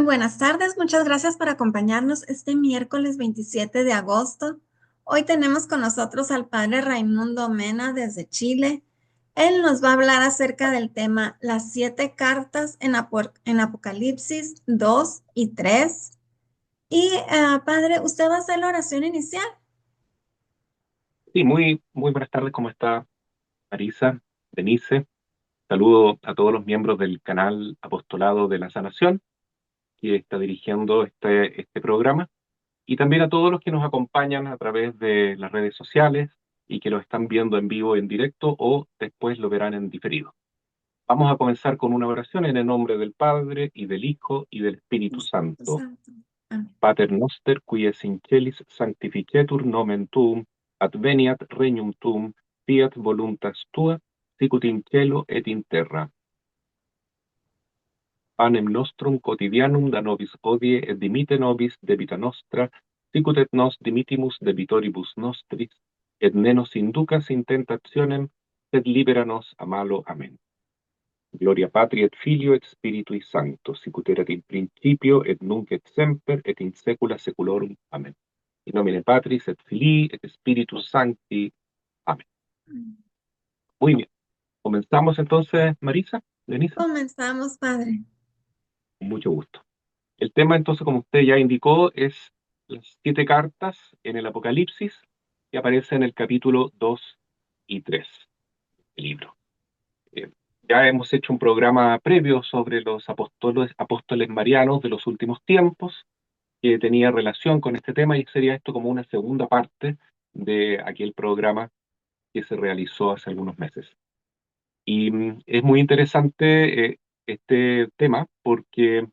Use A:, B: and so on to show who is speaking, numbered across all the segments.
A: buenas tardes, muchas gracias por acompañarnos este miércoles 27 de agosto. Hoy tenemos con nosotros al padre Raimundo Mena desde Chile. Él nos va a hablar acerca del tema las 7 cartas en Apocalipsis 2 y 3. Padre, ¿usted va a hacer la oración inicial?
B: Sí, muy buenas tardes, ¿cómo está Marisa, Denise? Saludo a todos los miembros del canal Apostolado de la Sanación, que está dirigiendo este programa, y también a todos los que nos acompañan a través de las redes sociales y que lo están viendo en vivo, en directo, o después lo verán en diferido. Vamos a comenzar con una oración en el nombre del Padre, y del Hijo, y del Espíritu
A: Espíritu
B: Santo.
A: Santo. Amén.
B: Pater noster, qui es in celis, sanctificetur nomen tuum, adveniat regnum tuum, fiat voluntas tua, sicut in cielo et in terra. Panem nostrum quotidianum da nobis hodie et dimite nobis debita nostra, sicut et nos dimittimus debitoribus nostris, et ne nos inducas in tentationem, sed libera nos a malo. Amen. Gloria Patri et Filio et Spiritui Sancto, sicut erat in principio et nunc et semper et in saecula saeculorum. Amen. In nomine Patris et Filii et Spiritus Sancti. Amén. Muy bien. Comenzamos entonces, Marisa, Denise,
A: Comenzamos, padre.
B: con mucho gusto. El tema entonces, como usted ya indicó, es las 7 cartas en el Apocalipsis que aparecen en el capítulo 2 y 3 del libro. Eh, ya hemos hecho un programa previo sobre los apóstoles marianos de los últimos tiempos, que tenía relación con este tema, y sería esto como una segunda parte de aquel programa que se realizó hace algunos meses. Y es muy interesante este tema porque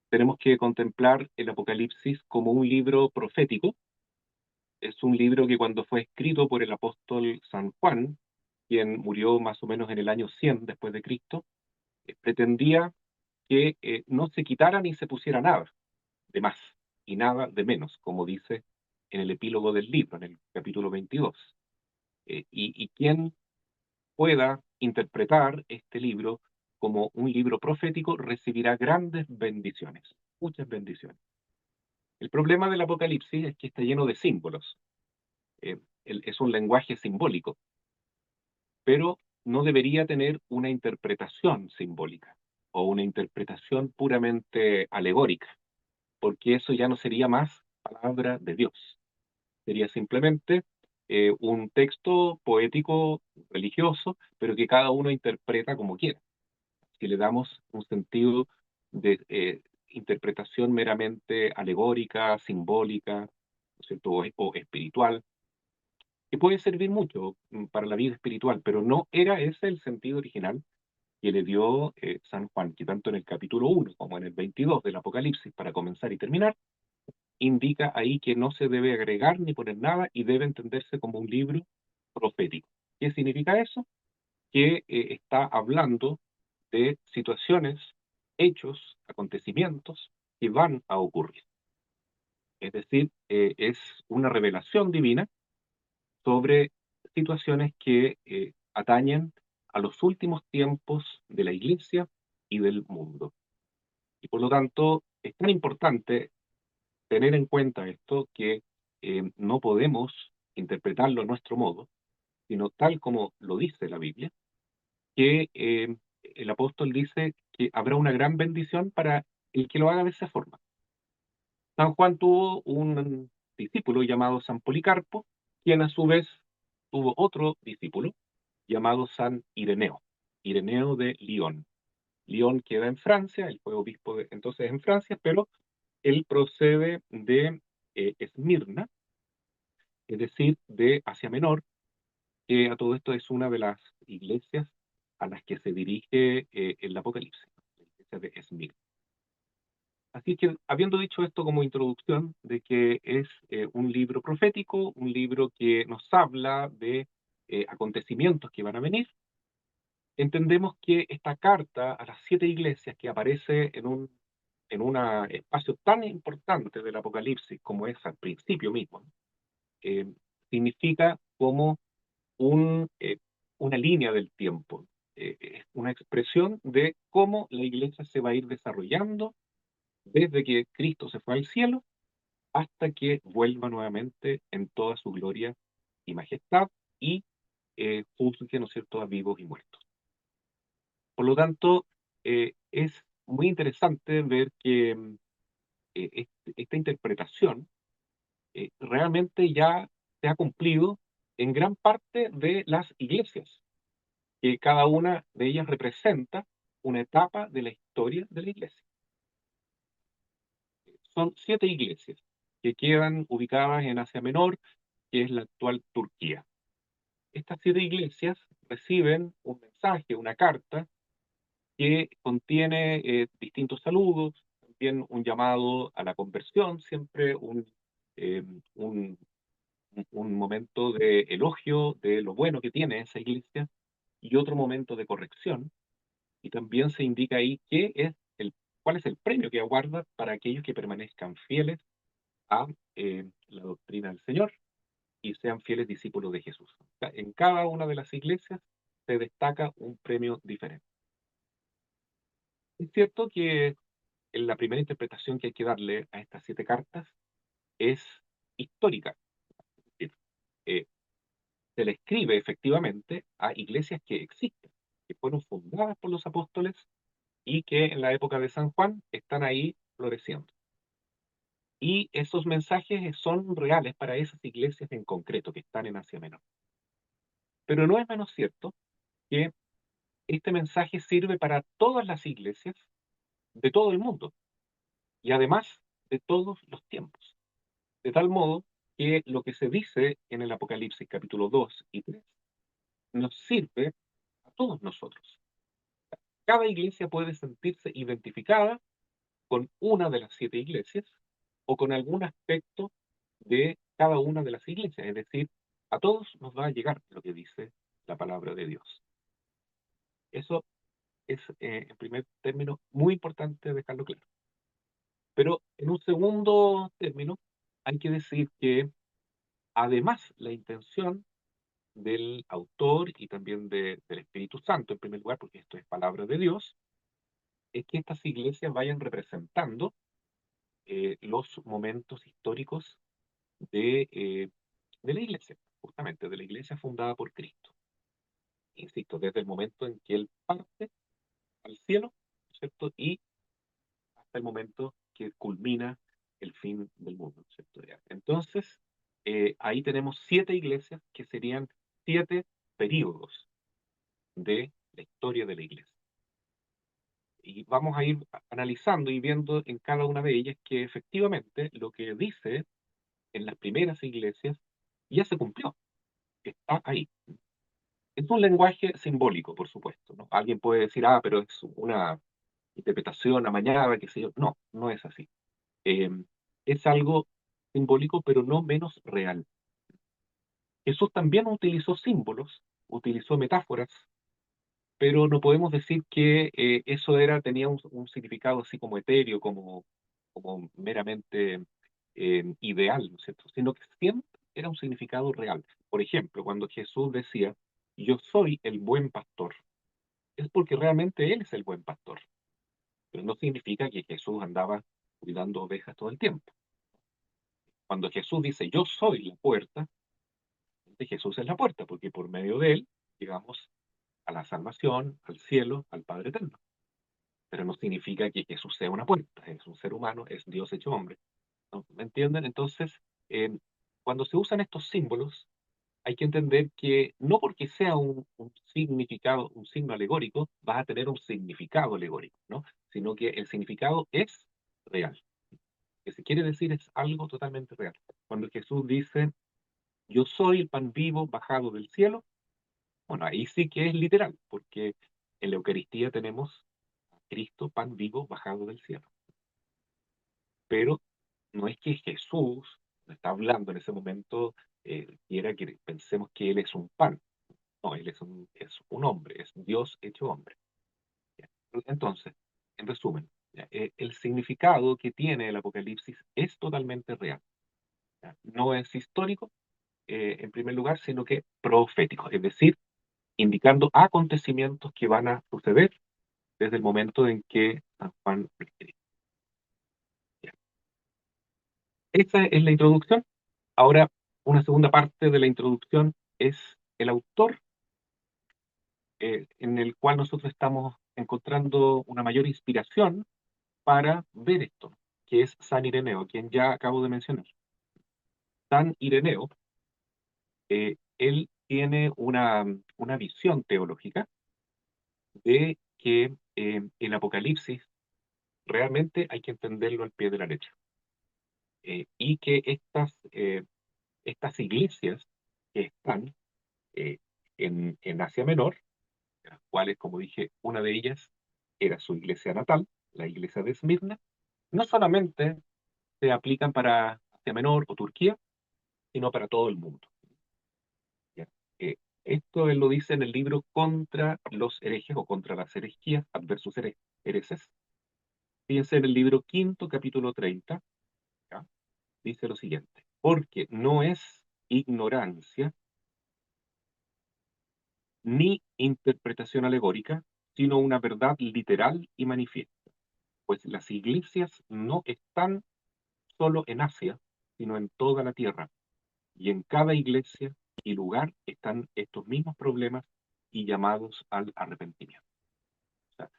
B: tenemos que contemplar el Apocalipsis como un libro profético. Es un libro que cuando fue escrito por el apóstol San Juan, quien murió más o menos en el año 100 después de Cristo, pretendía que no se quitara ni se pusiera nada de más y nada de menos, como dice en el epílogo del libro, en el capítulo 22. Y quien pueda interpretar este libro como un libro profético recibirá grandes bendiciones, muchas bendiciones. El problema del Apocalipsis es que está lleno de símbolos. Es un lenguaje simbólico, pero no debería tener una interpretación simbólica o una interpretación puramente alegórica, porque eso ya no sería más palabra de Dios. Sería simplemente un texto poético, religioso, pero que cada uno interpreta como quiera. Si le damos un sentido de interpretación meramente alegórica, simbólica, ¿no es cierto? O espiritual, que puede servir mucho para la vida espiritual, pero no era ese el sentido original que le dio San Juan, que tanto en el capítulo 1 como en el 22 del Apocalipsis, para comenzar y terminar, indica ahí que no se debe agregar ni poner nada y debe entenderse como un libro profético. ¿Qué significa eso? Que está hablando de situaciones, hechos, acontecimientos que van a ocurrir. Es decir, es una revelación divina sobre situaciones que atañen a los últimos tiempos de la Iglesia y del mundo. Y por lo tanto, es tan importante tener en cuenta esto que no podemos interpretarlo a nuestro modo, sino tal como lo dice la Biblia, que el apóstol dice que habrá una gran bendición para el que lo haga de esa forma. San Juan tuvo un discípulo llamado San Policarpo, quien a su vez tuvo otro discípulo llamado San Ireneo, Ireneo de Lyon. Lyon queda en Francia, él fue obispo entonces en Francia, pero él procede de Esmirna, es decir, de Asia Menor, que a todo esto es una de las iglesias a las que se dirige el Apocalipsis, la iglesia de Esmirna. Así que, habiendo dicho esto como introducción, de que es un libro profético, un libro que nos habla de acontecimientos que van a venir, entendemos que esta carta a las 7 iglesias que aparece en un espacio tan importante del Apocalipsis como es al principio mismo, eh, significa como un, una línea del tiempo, es una expresión de cómo la iglesia se va a ir desarrollando desde que Cristo se fue al cielo hasta que vuelva nuevamente en toda su gloria y majestad y juzgue, ¿no es cierto?, a vivos y muertos. Por lo tanto, es muy interesante ver que esta interpretación realmente ya se ha cumplido en gran parte de las iglesias, que cada una de ellas representa una etapa de la historia de la iglesia. Son 7 iglesias que quedan ubicadas en Asia Menor, que es la actual Turquía. Estas 7 iglesias reciben un mensaje, una carta, que contiene distintos saludos, también un llamado a la conversión, siempre eh, un, un momento de elogio de lo bueno que tiene esa iglesia y otro momento de corrección. Y también se indica ahí cuál es el premio que aguarda para aquellos que permanezcan fieles a la doctrina del Señor y sean fieles discípulos de Jesús. O sea, en cada una de las iglesias se destaca un premio diferente. Es cierto que la primera interpretación que hay que darle a estas 7 cartas es histórica. Es decir, eh, se le escribe efectivamente a iglesias que existen, que fueron fundadas por los apóstoles y que en la época de San Juan están ahí floreciendo. Y esos mensajes son reales para esas iglesias en concreto que están en Asia Menor. Pero no es menos cierto que este mensaje sirve para todas las iglesias de todo el mundo y además de todos los tiempos. De tal modo que lo que se dice en el Apocalipsis capítulo 2 y 3 nos sirve a todos nosotros. Cada iglesia puede sentirse identificada con una de las 7 iglesias o con algún aspecto de cada una de las iglesias. Es decir, a todos nos va a llegar lo que dice la palabra de Dios. Eso es, en primer término, muy importante dejarlo claro. Pero en un segundo término, hay que decir que además la intención del autor y también del Espíritu Santo, en primer lugar, porque esto es palabra de Dios, es que estas iglesias vayan representando los momentos históricos de la iglesia, justamente de la iglesia fundada por Cristo. Insisto, desde el momento en que Él parte al cielo, ¿cierto? Y hasta el momento que culmina el fin del mundo, ¿cierto? Entonces, ahí tenemos 7 iglesias que serían 7 períodos de la historia de la iglesia. Y vamos a ir analizando y viendo en cada una de ellas que efectivamente lo que dice en las primeras iglesias ya se cumplió, está ahí. Es un lenguaje simbólico, por supuesto, ¿no? Alguien puede decir, pero es una interpretación amañada, qué sé yo. No, no es así. Eh, es algo simbólico, pero no menos real. Jesús también utilizó símbolos, utilizó metáforas, pero no podemos decir que eso tenía un significado así como etéreo, como meramente ideal, ¿no es cierto? Sino que siempre era un significado real. Por ejemplo, cuando Jesús decía, yo soy el buen pastor, es porque realmente Él es el buen pastor, pero no significa que Jesús andaba cuidando ovejas todo el tiempo. Cuando Jesús dice, yo soy la puerta, Jesús es la puerta, porque por medio de Él llegamos a la salvación, al cielo, al Padre eterno. Pero no significa que Jesús sea una puerta, es un ser humano, es Dios hecho hombre, ¿no? ¿Me entienden? Entonces, cuando se usan estos símbolos, hay que entender que no porque sea un significado, un signo alegórico, vas a tener un significado alegórico, ¿no? Sino que el significado es real. Que se quiere decir es algo totalmente real. Cuando Jesús dice, yo soy el pan vivo bajado del cielo, bueno, ahí sí que es literal, porque en la Eucaristía tenemos a Cristo, pan vivo bajado del cielo. Pero no es que Jesús está hablando en ese momento, quiera que pensemos que Él es un pan. No, Él es un hombre, es Dios hecho hombre. ¿Ya? Entonces, en resumen, ¿ya? El significado que tiene el Apocalipsis es totalmente real. ¿Ya? No es histórico, en primer lugar, sino que profético, es decir, indicando acontecimientos que van a suceder desde el momento en que San Juan lo escribe. Esa es la introducción. Ahora, una segunda parte de la introducción es el autor, en el cual nosotros estamos encontrando una mayor inspiración para ver esto, que es San Ireneo, quien ya acabo de mencionar. San Ireneo, él tiene una visión teológica de que el Apocalipsis realmente hay que entenderlo al pie de la letra. Y que estas iglesias que están eh, en Asia Menor, de las cuales, como dije, una de ellas era su iglesia natal, la iglesia de Esmirna, no solamente se aplican para Asia Menor o Turquía, sino para todo el mundo. ¿Ya? Esto él lo dice en el libro Contra los herejes o contra las herejías, adversus hereses. Fíjense en el libro quinto, capítulo 30, ¿ya? Dice lo siguiente: porque no es ignorancia ni interpretación alegórica, sino una verdad literal y manifiesta, pues las iglesias no están solo en Asia, sino en toda la tierra, y en cada iglesia y lugar están estos mismos problemas y llamados al arrepentimiento. O sea,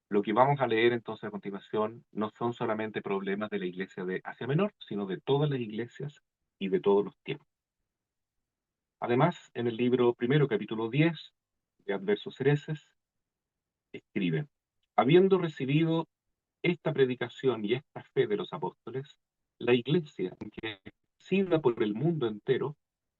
B: lo que vamos a leer entonces a continuación no son solamente problemas de la iglesia de Asia Menor, sino de todas las iglesias y de todos los tiempos. Además, en el libro primero, capítulo 10, de Adversos Hereses, escribe: habiendo recibido esta predicación y esta fe de los apóstoles, la iglesia, que extendida por el mundo entero,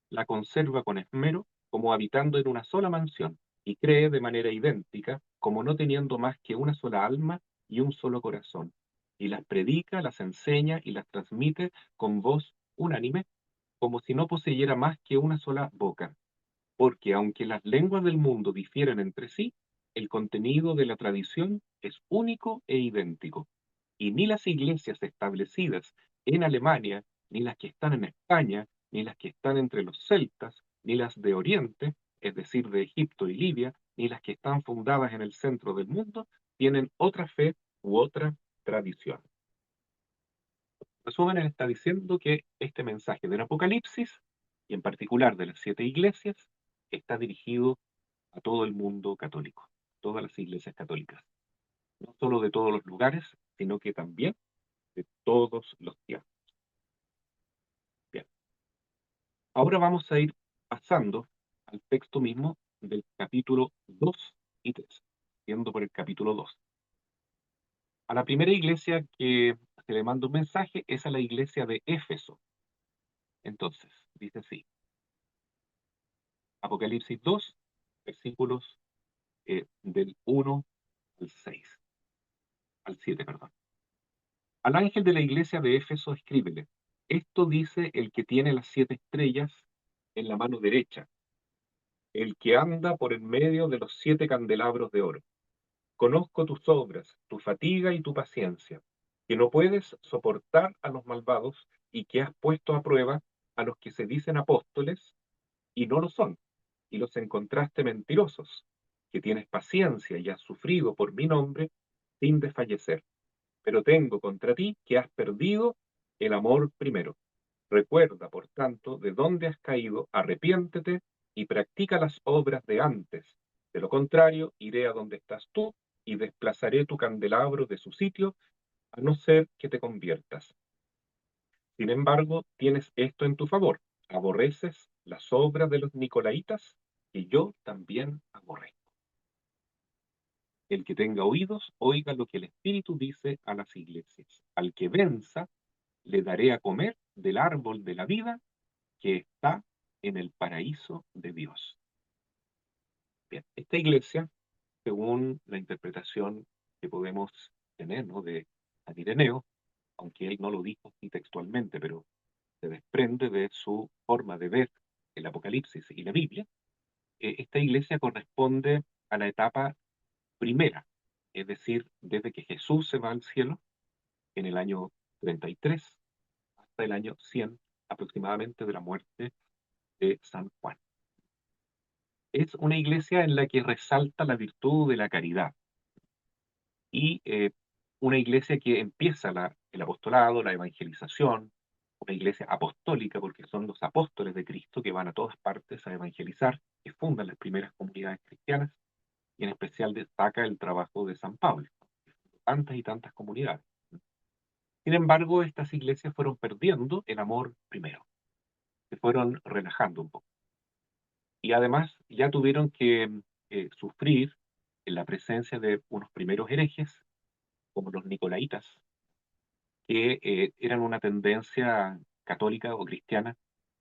B: la conserva con esmero, como habitando en una sola mansión, y cree de manera idéntica, como no teniendo más que una sola alma y un solo corazón, y las predica, las enseña y las transmite con voz unánime, como si no poseyera más que una sola boca, porque aunque las lenguas del mundo difieren entre sí, el contenido de la tradición es único e idéntico, y ni las iglesias establecidas en Alemania, ni las que están en España, ni las que están entre los celtas, ni las de Oriente, es decir, de Egipto y Libia, ni las que están fundadas en el centro del mundo, tienen otra fe u otra tradición. En resumen, él está diciendo que este mensaje del Apocalipsis, y en particular de las 7 iglesias, está dirigido a todo el mundo católico, todas las iglesias católicas, no solo de todos los lugares, sino que también de todos los tiempos. Bien, ahora vamos a ir pasando al texto mismo del capítulo 2 y 3, yendo por el capítulo 2. A la primera iglesia que se le manda un mensaje es a la iglesia de Éfeso. Entonces, dice así, Apocalipsis 2, versículos del 1 al 6, al 7, perdón. Al ángel de la iglesia de Éfeso escríbele: esto dice el que tiene las 7 estrellas en la mano derecha, el que anda por en medio de los 7 candelabros de oro. Conozco tus obras, tu fatiga y tu paciencia, que no puedes soportar a los malvados y que has puesto a prueba a los que se dicen apóstoles y no lo son, y los encontraste mentirosos, que tienes paciencia y has sufrido por mi nombre sin desfallecer. Pero tengo contra ti que has perdido el amor primero. Recuerda, por tanto, de dónde has caído, arrepiéntete y practica las obras de antes. De lo contrario, iré a donde estás tú y desplazaré tu candelabro de su sitio, a no ser que te conviertas. Sin embargo, tienes esto en tu favor: aborreces las obras de los nicolaitas, que yo también aborrezco. El que tenga oídos, oiga lo que el Espíritu dice a las iglesias. Al que venza, le daré a comer del árbol de la vida que está en el paraíso de Dios. Bien, esta iglesia, según la interpretación que podemos tener, ¿no?, de San Ireneo, aunque él no lo dijo así textualmente, pero se desprende de su forma de ver el Apocalipsis y la Biblia, esta iglesia corresponde a la etapa primera, es decir, desde que Jesús se va al cielo en el año 33 hasta el año 100 aproximadamente de la muerte de San Juan. Es una iglesia en la que resalta la virtud de la caridad y una iglesia que empieza el apostolado, la evangelización, una iglesia apostólica, porque son los apóstoles de Cristo que van a todas partes a evangelizar, que fundan las primeras comunidades cristianas, y en especial destaca el trabajo de San Pablo, tantas y tantas comunidades. Sin embargo, estas iglesias fueron perdiendo el amor primero, se fueron relajando un poco. Y además ya tuvieron que sufrir en la presencia de unos primeros herejes, como los nicolaitas, que eran una tendencia católica o cristiana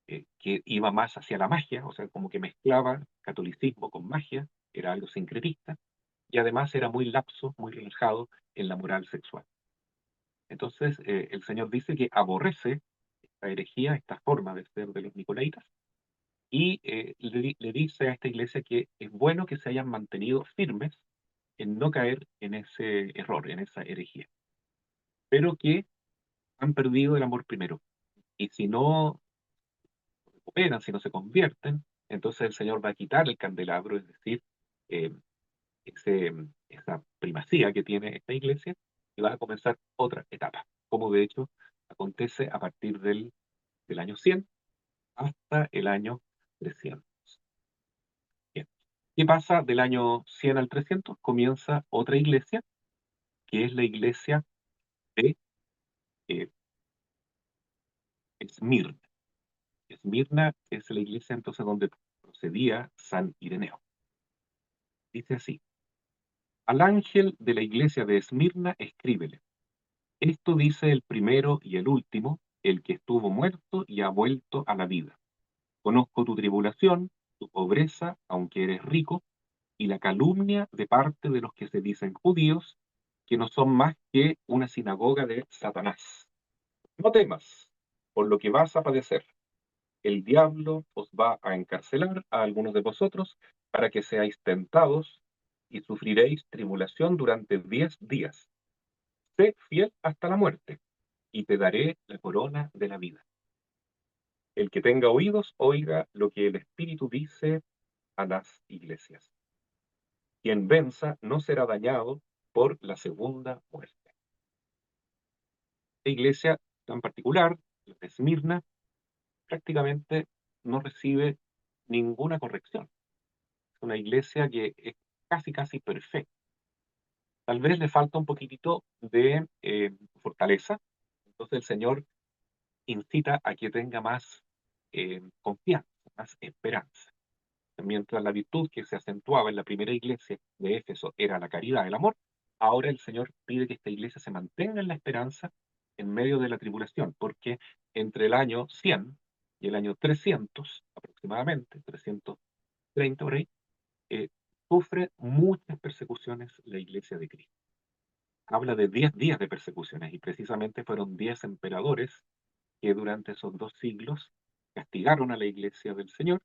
B: que iba más hacia la magia, o sea, como que mezclaba catolicismo con magia, era algo sincretista, y además era muy laxo, muy relajado en la moral sexual. Entonces, el Señor dice que aborrece esta herejía, esta forma de ser de los nicolaitas, y le dice a esta iglesia que es bueno que se hayan mantenido firmes en no caer en ese error, en esa herejía, pero que han perdido el amor primero. Y si no recuperan, si no se convierten, entonces el Señor va a quitar el candelabro, es decir, eh, esa primacía que tiene esta iglesia, y va a comenzar otra etapa, como de hecho acontece a partir del año 100 hasta el año 300. Bien. ¿Qué pasa del año 100 al 300? Comienza otra iglesia, que es la iglesia de eh, Esmirna. Esmirna es la iglesia entonces donde procedía San Ireneo. Dice así: al ángel de la iglesia de Esmirna escríbele, esto dice el primero y el último, el que estuvo muerto y ha vuelto a la vida. Conozco tu tribulación, tu pobreza, aunque eres rico, y la calumnia de parte de los que se dicen judíos, que no son más que una sinagoga de Satanás. No temas por lo que vas a padecer. El diablo os va a encarcelar a algunos de vosotros para que seáis tentados y sufriréis tribulación durante 10 días. Sé fiel hasta la muerte y te daré la corona de la vida. El que tenga oídos, oiga lo que el Espíritu dice a las iglesias. Quien venza no será dañado por la segunda muerte. La iglesia en particular, la de Esmirna, prácticamente no recibe ninguna corrección. Es una iglesia que es casi, casi perfecta. Tal vez le falta un poquitito de fortaleza. Entonces el Señor incita a que tenga más confianza, más esperanza. Mientras la virtud que se acentuaba en la primera iglesia de Éfeso era la caridad, el amor, ahora el Señor pide que esta iglesia se mantenga en la esperanza en medio de la tribulación, porque entre el año 100 y el año 300, aproximadamente, 330 por ahí, eh, sufre muchas persecuciones la iglesia de Cristo. Habla de 10 días de persecuciones y precisamente fueron 10 emperadores que durante esos 2 siglos castigaron a la iglesia del Señor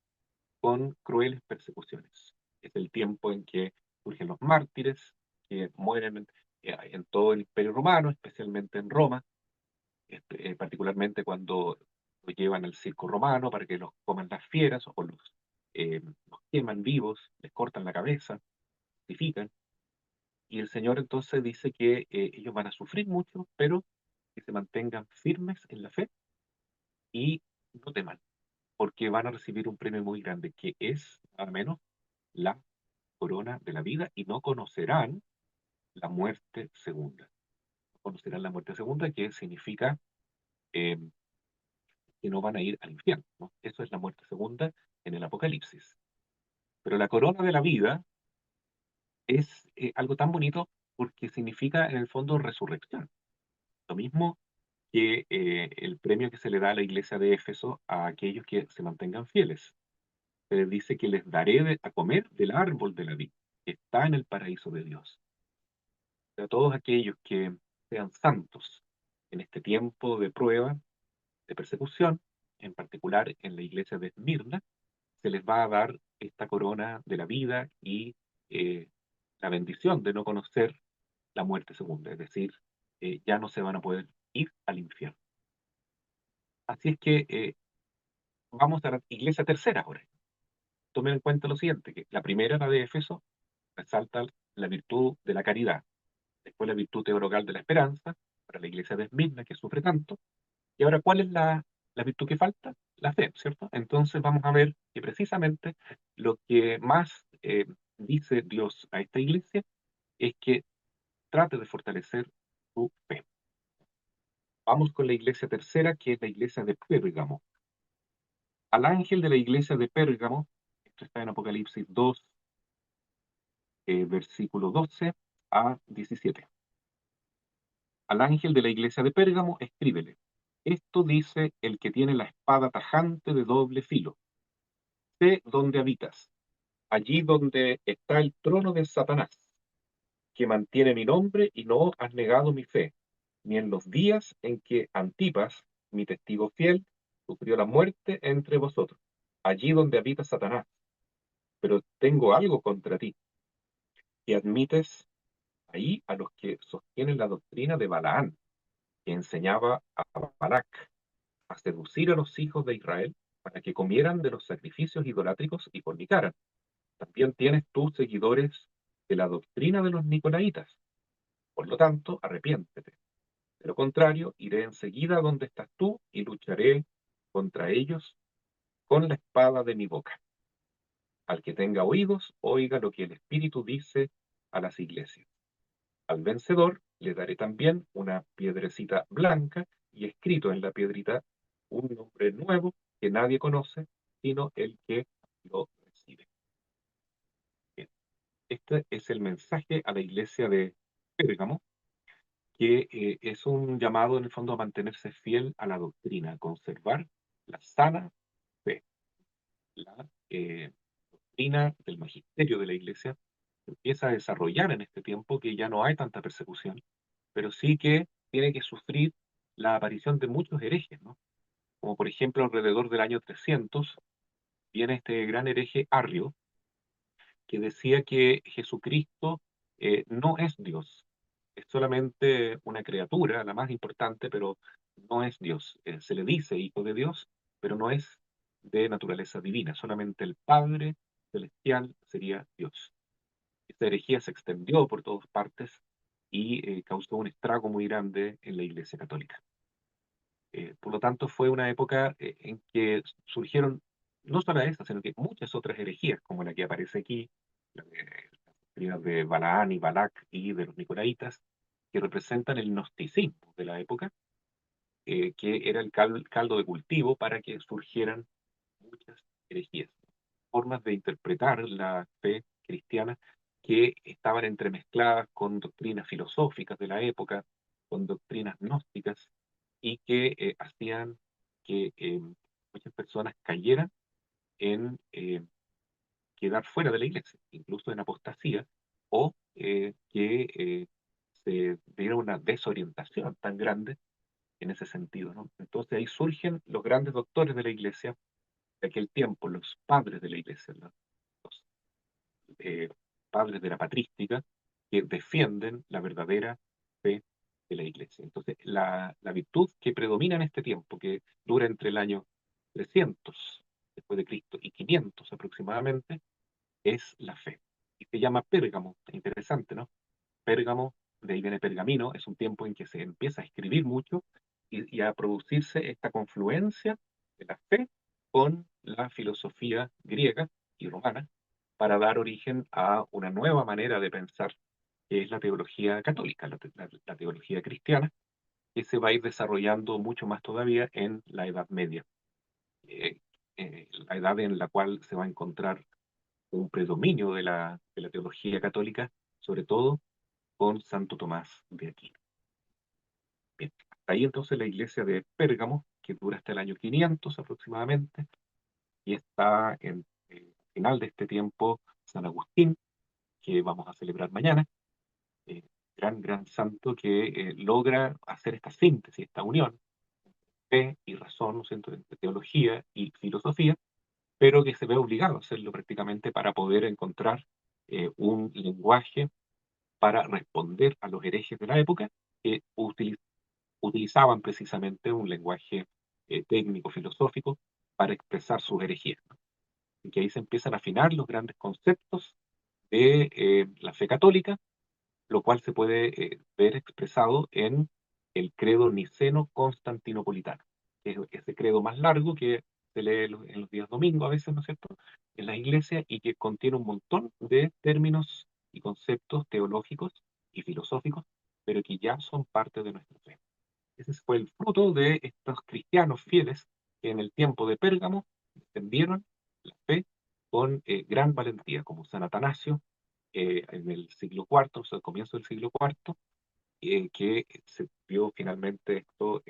B: con crueles persecuciones. Es el tiempo en que surgen los mártires, que mueren en todo el Imperio Romano, especialmente en Roma, particularmente cuando los llevan al circo romano para que los coman las fieras o los queman vivos, les cortan la cabeza, crucifican. Y el Señor entonces dice que ellos van a sufrir mucho, pero que se mantengan firmes en la fe y no teman, porque van a recibir un premio muy grande, que es, al menos, la corona de la vida, y no conocerán la muerte segunda. No conocerán la muerte segunda, que significa eh, que no van a ir al infierno, ¿no? Eso es la muerte segunda en el Apocalipsis. Pero la corona de la vida es algo tan bonito porque significa en el fondo resurrección. Lo mismo que el premio que se le da a la iglesia de Éfeso a aquellos que se mantengan fieles. Se les dice que les daré a comer del árbol de la vida, que está en el paraíso de Dios. A todos aquellos que sean santos en este tiempo de prueba, de persecución, en particular en la iglesia de Esmirna, se les va a dar esta corona de la vida y eh, la bendición de no conocer la muerte segunda, es decir, ya no se van a poder ir al infierno. Así es que vamos a la iglesia tercera ahora. Tomen en cuenta lo siguiente, que la primera, la de Éfeso, resalta la virtud de la caridad, después la virtud teologal de la esperanza, para la iglesia de Esmirna, que sufre tanto, Y ahora, ¿cuál es la virtud que falta? La fe, ¿cierto? Entonces vamos a ver que precisamente lo que más dice Dios a esta iglesia es que trate de fortalecer su fe. Vamos con la iglesia tercera, que es la iglesia de Pérgamo. Al ángel de la iglesia de Pérgamo, esto está en Apocalipsis 2, versículo 12 a 17. Al ángel de la iglesia de Pérgamo, escríbele: esto dice el que tiene la espada tajante de doble filo. Sé dónde habitas, allí donde está el trono de Satanás, que mantiene mi nombre y no has negado mi fe, ni en los días en que Antipas, mi testigo fiel, sufrió la muerte entre vosotros, allí donde habita Satanás. Pero tengo algo contra ti, que admites ahí a los que sostienen la doctrina de Balaán, que enseñaba a Balac a seducir a los hijos de Israel para que comieran de los sacrificios idolátricos y fornicaran. También tienes tus seguidores de la doctrina de los nicolaitas. Por lo tanto, arrepiéntete. De lo contrario, iré enseguida donde estás tú y lucharé contra ellos con la espada de mi boca. Al que tenga oídos, oiga lo que el Espíritu dice a las iglesias. Al vencedor le daré también una piedrecita blanca y escrito en la piedrita un nombre nuevo que nadie conoce, sino el que lo recibe. Bien, este es el mensaje a la iglesia de Pérgamo, que es un llamado en el fondo a mantenerse fiel a la doctrina, a conservar la sana fe, la doctrina del magisterio de la iglesia empieza a desarrollar en este tiempo que ya no hay tanta persecución, pero sí que tiene que sufrir la aparición de muchos herejes, ¿no? Como por ejemplo alrededor del año 300 viene este gran hereje Arrio, que decía que Jesucristo no es Dios, es solamente una criatura, la más importante, pero no es Dios. Se le dice hijo de Dios, pero no es de naturaleza divina, solamente el Padre celestial sería Dios. Esta herejía se extendió por todas partes y causó un estrago muy grande en la Iglesia Católica. Por lo tanto, fue una época en que surgieron no solo estas, sino que muchas otras herejías, como la que aparece aquí, las doctrinas de Balaán y Balac y de los Nicolaitas, que representan el gnosticismo de la época, que era el caldo de cultivo para que surgieran muchas herejías, formas de interpretar la fe cristiana que estaban entremezcladas con doctrinas filosóficas de la época, con doctrinas gnósticas, y que hacían que muchas personas cayeran en quedar fuera de la iglesia, incluso en apostasía, o que se diera una desorientación tan grande en ese sentido, ¿no? Entonces ahí surgen los grandes doctores de la iglesia de aquel tiempo, los padres de la iglesia, los eh, padres de la patrística, que defienden la verdadera fe de la iglesia. Entonces, la virtud que predomina en este tiempo, que dura entre el año 300 después de Cristo y 500 aproximadamente, es la fe. Y se llama Pérgamo, interesante, ¿no? Pérgamo, de ahí viene pergamino, es un tiempo en que se empieza a escribir mucho y a producirse esta confluencia de la fe con la filosofía griega y romana para dar origen a una nueva manera de pensar, que es la teología católica, la teología cristiana, que se va a ir desarrollando mucho más todavía en la Edad Media, eh, la edad en la cual se va a encontrar un predominio de la teología católica, sobre todo con Santo Tomás de Aquino. Bien, hasta ahí entonces la iglesia de Pérgamo, que dura hasta el año 500 aproximadamente, y está en el final de este tiempo San Agustín, que vamos a celebrar mañana, eh, gran santo que logra hacer esta síntesis, esta unión, fe y razón, ¿no es cierto?, entre teología y filosofía, pero que se ve obligado a hacerlo prácticamente para poder encontrar un lenguaje para responder a los herejes de la época que utilizaban precisamente un lenguaje técnico, filosófico, para expresar sus herejías, ¿no? Y que ahí se empiezan a afinar los grandes conceptos de la fe católica, lo cual se puede ver expresado en el credo niceno constantinopolitano. que es ese credo más largo que se lee en los días domingos a veces, ¿no es cierto?, en las iglesias, y que contiene un montón de términos y conceptos teológicos y filosóficos, pero que ya son parte de nuestra fe. Ese fue el fruto de estos cristianos fieles que en el tiempo de Pérgamo defendieron la fe con gran valentía, como San Atanasio en el siglo IV, o sea, al comienzo del siglo IV, que se vio finalmente esto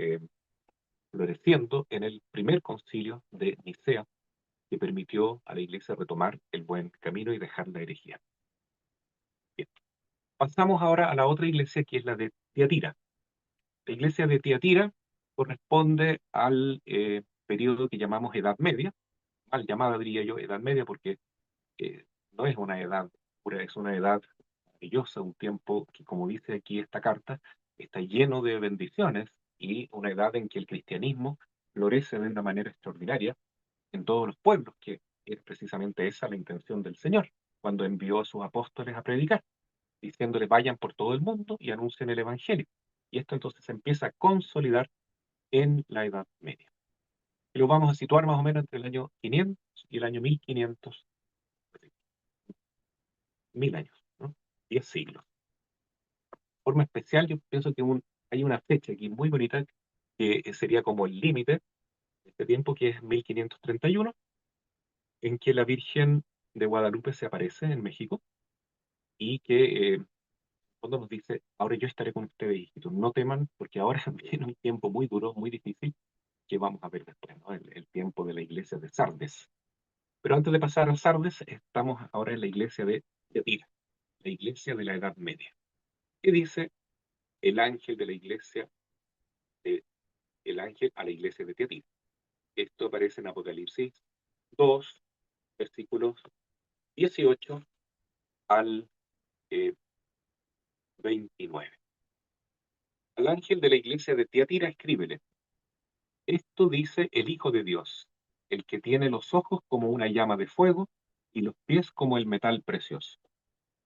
B: floreciendo en el primer concilio de Nicea, que permitió a la Iglesia retomar el buen camino y dejar la herejía. Bien. Pasamos ahora a la otra iglesia, que es la de Tiatira. La iglesia de Tiatira corresponde al periodo que llamamos Edad Media, mal llamada diría yo Edad Media, porque no es una edad pura, es una edad maravillosa, un tiempo que, como dice aquí esta carta, está lleno de bendiciones, y una edad en que el cristianismo florece de una manera extraordinaria en todos los pueblos, que es precisamente esa la intención del Señor, cuando envió a sus apóstoles a predicar, diciéndoles vayan por todo el mundo y anuncien el Evangelio. Y esto entonces se empieza a consolidar en la Edad Media. Y lo vamos a situar más o menos entre el año 500 y el año 1500, 1000 años, ¿no? 10 siglos. De forma especial, yo pienso que hay una fecha aquí muy bonita, que sería como el límite de este tiempo, que es 1531, en que la Virgen de Guadalupe se aparece en México, y que cuando nos dice, ahora yo estaré con ustedes, hijitos, no teman, porque ahora viene un tiempo muy duro, muy difícil, que vamos a ver después, ¿no? El tiempo de la iglesia de Sardes. Pero antes de pasar a Sardes, estamos ahora en la iglesia de Tiatira, la iglesia de la Edad Media. ¿Qué dice el ángel de la iglesia, el ángel a la iglesia de Tiatira? Esto aparece en Apocalipsis 2, versículos 18 al 29. Al ángel de la iglesia de Tiatira escríbele: esto dice el Hijo de Dios, el que tiene los ojos como una llama de fuego y los pies como el metal precioso.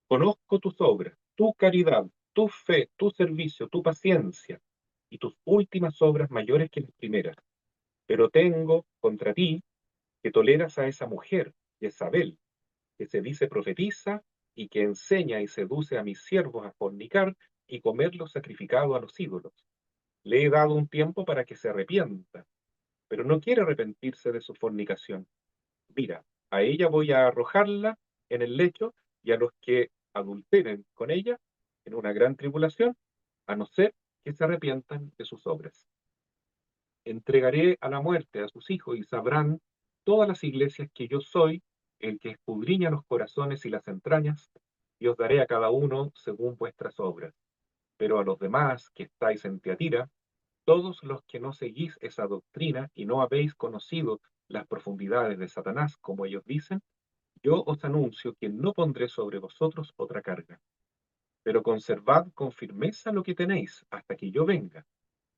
B: Conozco tus obras, tu caridad, tu fe, tu servicio, tu paciencia y tus últimas obras mayores que las primeras. Pero tengo contra ti que toleras a esa mujer, Jezabel, que se dice profetiza y que enseña y seduce a mis siervos a fornicar y comer lo sacrificado a los ídolos. Le he dado un tiempo para que se arrepienta, pero no quiere arrepentirse de su fornicación. Mira, a ella voy a arrojarla en el lecho, y a los que adulteren con ella en una gran tribulación, a no ser que se arrepientan de sus obras. Entregaré a la muerte a sus hijos, y sabrán todas las iglesias que yo soy el que escudriña los corazones y las entrañas, y os daré a cada uno según vuestras obras. Pero a los demás que estáis en Tiatira, todos los que no seguís esa doctrina y no habéis conocido las profundidades de Satanás, como ellos dicen, yo os anuncio que no pondré sobre vosotros otra carga. Pero conservad con firmeza lo que tenéis hasta que yo venga.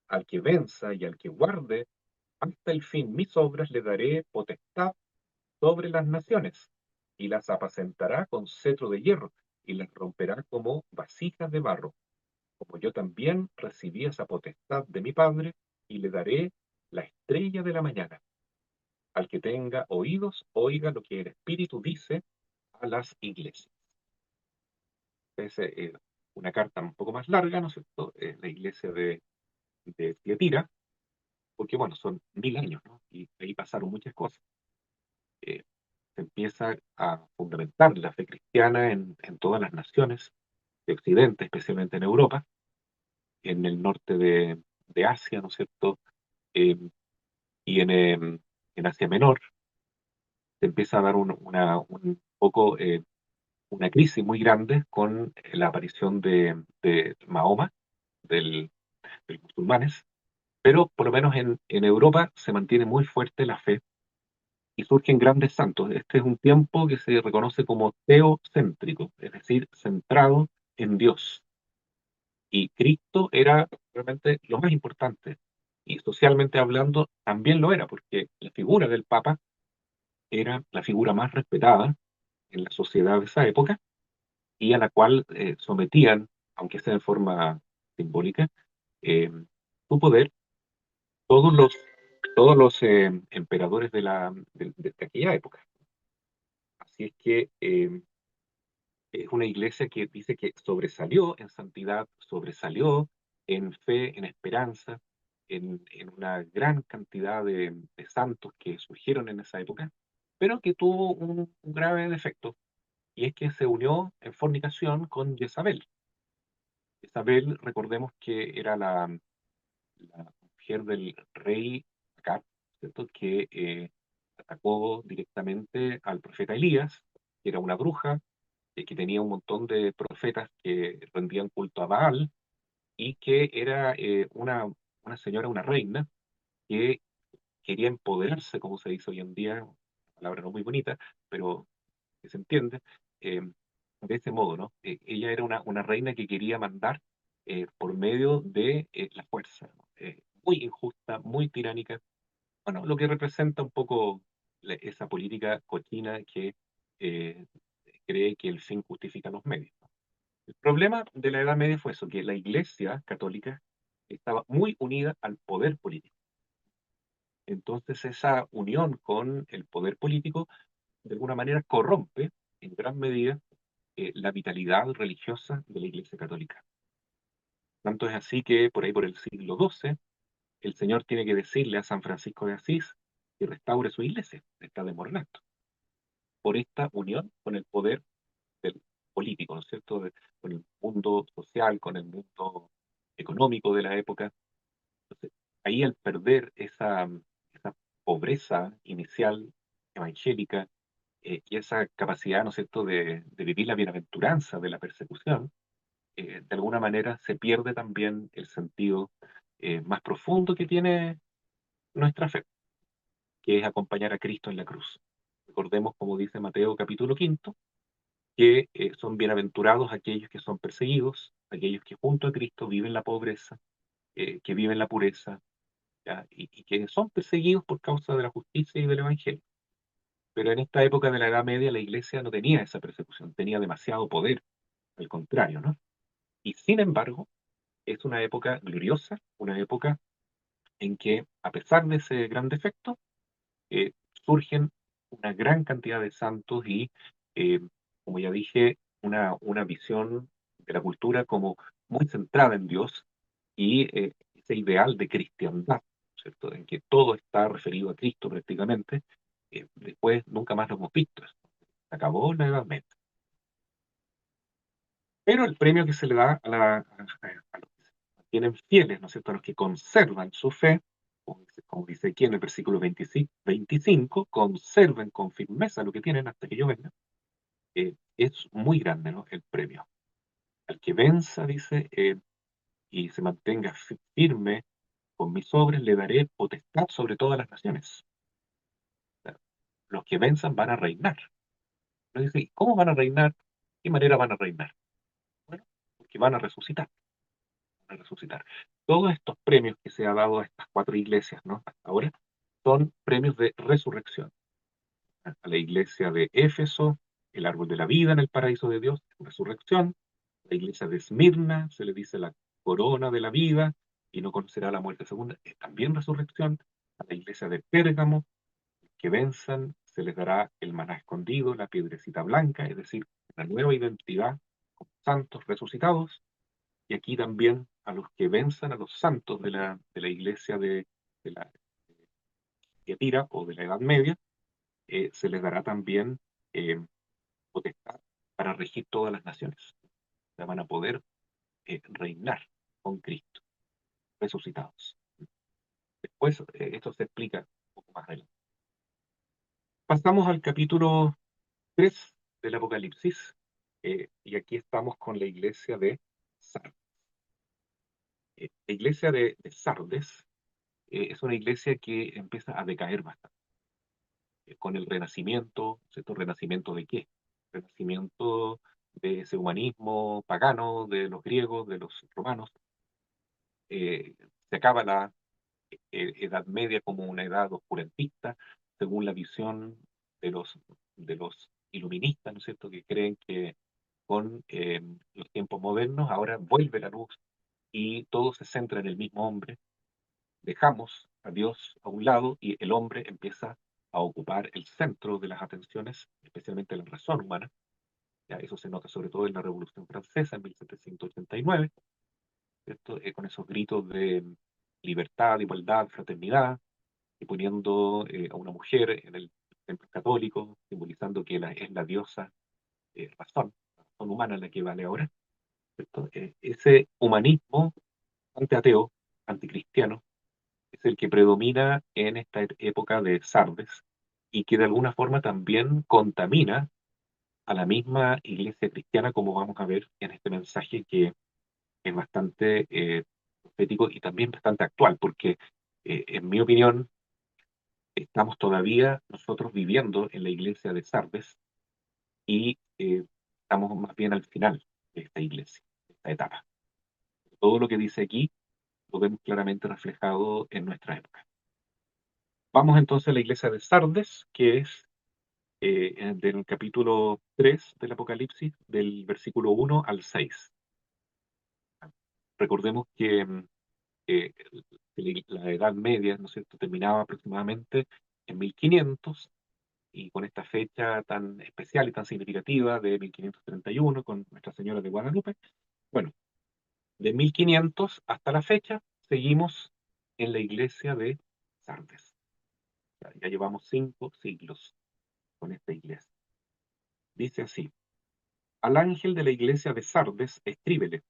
B: Al que venza y al que guarde hasta el fin mis obras, le daré potestad sobre las naciones, y las apacentará con cetro de hierro, y las romperá como vasijas de barro, como yo también recibí esa potestad de mi Padre, y le daré la estrella de la mañana. Al que tenga oídos, oiga lo que el Espíritu dice a las iglesias. Es una carta un poco más larga, ¿no es cierto? La iglesia de Tiatira, porque bueno, son 1000 años, ¿no? Y ahí pasaron muchas cosas. Eh, Se empieza a fundamentar la fe cristiana en todas las naciones de Occidente, especialmente en Europa, en el norte de Asia, ¿no es cierto? Eh, y en Asia Menor se empieza a dar un poco una crisis muy grande con la aparición de Mahoma, del musulmanes, pero por lo menos en Europa se mantiene muy fuerte la fe y surgen grandes santos. Este es un tiempo que se reconoce como teocéntrico, es decir, centrado en Dios. Y Cristo era realmente lo más importante. Y socialmente hablando también lo era, porque la figura del Papa era la figura más respetada en la sociedad de esa época, y a la cual sometían, aunque sea en forma simbólica, eh, su poder todos los todos los emperadores de aquella época. Así es que es una iglesia que dice que sobresalió en santidad, sobresalió en fe, en esperanza, en una gran cantidad de santos que surgieron en esa época, pero que tuvo un grave defecto, y es que se unió en fornicación con Jezabel. Jezabel, recordemos que era la mujer del rey Acab, ¿cierto? Que atacó directamente al profeta Elías, que era una bruja, que tenía un montón de profetas que rendían culto a Baal, y que era una señora, una reina, que quería empoderarse, como se dice hoy en día, una palabra no muy bonita, pero que se entiende, eh, de ese modo, ¿no? Ella era una reina que quería mandar por medio de la fuerza, ¿no? Muy injusta, muy tiránica, bueno, lo que representa un poco esa política cochina que eh, cree que el fin justifica los medios. El problema de la Edad Media fue eso, que la Iglesia católica estaba muy unida al poder político. Entonces esa unión con el poder político de alguna manera corrompe en gran medida la vitalidad religiosa de la Iglesia católica. Tanto es así que por ahí por el siglo XII el Señor tiene que decirle a San Francisco de Asís que restaure su iglesia, está desmoronando, por esta unión con el poder del político, ¿no es cierto? Con el mundo social, con el mundo económico de la época. Entonces, ahí al perder esa pobreza inicial evangélica y esa capacidad, ¿no es cierto?, de vivir la bienaventuranza de la persecución, de alguna manera se pierde también el sentido más profundo que tiene nuestra fe, que es acompañar a Cristo en la cruz. Recordemos, como dice Mateo capítulo quinto, que son bienaventurados aquellos que son perseguidos, aquellos que junto a Cristo viven la pobreza, que viven la pureza, ¿ya? Y que son perseguidos por causa de la justicia y del Evangelio. Pero en esta época de la Edad Media la iglesia no tenía esa persecución, tenía demasiado poder, al contrario, ¿no? Y sin embargo, es una época gloriosa, una época en que, a pesar de ese gran defecto, eh, surgen una gran cantidad de santos y, eh, como ya dije, una visión de la cultura como muy centrada en Dios y ese ideal de cristiandad, ¿cierto? En que todo está referido a Cristo prácticamente. Después nunca más lo hemos visto. Se acabó la Edad Media. Pero el premio que se le da a los que se mantienen fieles, ¿no es cierto?, a los que conservan su fe, como dice aquí en el versículo 25, conserven con firmeza lo que tienen hasta que yo venga, es muy grande, ¿no?, el premio. Al que venza, dice, y se mantenga firme con mis obras, le daré potestad sobre todas las naciones. O sea, los que venzan van a reinar. Pero dice, ¿y cómo van a reinar? ¿De qué manera van a reinar? Bueno, porque van a resucitar. A resucitar. Todos estos premios que se ha dado a estas cuatro iglesias, ¿no?, hasta ahora, son premios de resurrección. A la iglesia de Éfeso, el árbol de la vida en el paraíso de Dios, resurrección. La iglesia de Esmirna, se le dice la corona de la vida y no conocerá la muerte segunda, es también resurrección. A la iglesia de Pérgamo, que venzan, se les dará el maná escondido, la piedrecita blanca, es decir, una nueva identidad como santos resucitados. Y aquí también a los que venzan, a los santos de la iglesia de la Tiatira o de la Edad Media, se les dará también eh, potestad para regir todas las naciones. O sea, van a poder reinar con Cristo, resucitados. Después, esto se explica un poco más adelante. Pasamos al capítulo 3 del Apocalipsis, y aquí estamos con la iglesia de Sardes. La iglesia de Sardes es una iglesia que empieza a decaer bastante con el Renacimiento, ¿cierto? ¿Renacimiento de qué? Renacimiento de ese humanismo pagano de los griegos, de los romanos. Se acaba la Edad Media como una edad oscurantista, según la visión de los iluministas, ¿no es cierto?, que creen que con los tiempos modernos ahora vuelve la luz y todo se centra en el mismo hombre. Dejamos a Dios a un lado y el hombre empieza a ocupar el centro de las atenciones, especialmente la razón humana. Ya, eso se nota sobre todo en la Revolución Francesa en 1789, ¿cierto? Con esos gritos de libertad, igualdad, fraternidad, y poniendo a una mujer en el templo católico, simbolizando que es la diosa razón, la razón humana la que vale ahora, ¿cierto? Ese humanismo antiateo, anticristiano, es el que predomina en esta época de Sardes y que de alguna forma también contamina a la misma iglesia cristiana, como vamos a ver en este mensaje que es bastante profético y también bastante actual, porque en mi opinión estamos todavía nosotros viviendo en la iglesia de Sardes y estamos más bien al final de esta iglesia, de esta etapa. Todo lo que dice aquí lo vemos claramente reflejado en nuestra época. Vamos entonces a la iglesia de Sardes, que es del capítulo 3 del Apocalipsis, del versículo 1 al 6. Recordemos que eh, la Edad Media, ¿no es cierto?, terminaba aproximadamente en 1500 y con esta fecha tan especial y tan significativa de 1531 con Nuestra Señora de Guadalupe. Bueno, de 1500 hasta la fecha seguimos en la iglesia de Sardes. Ya llevamos 5 siglos con esta iglesia. Dice así: al ángel de la iglesia de Sardes, escríbele: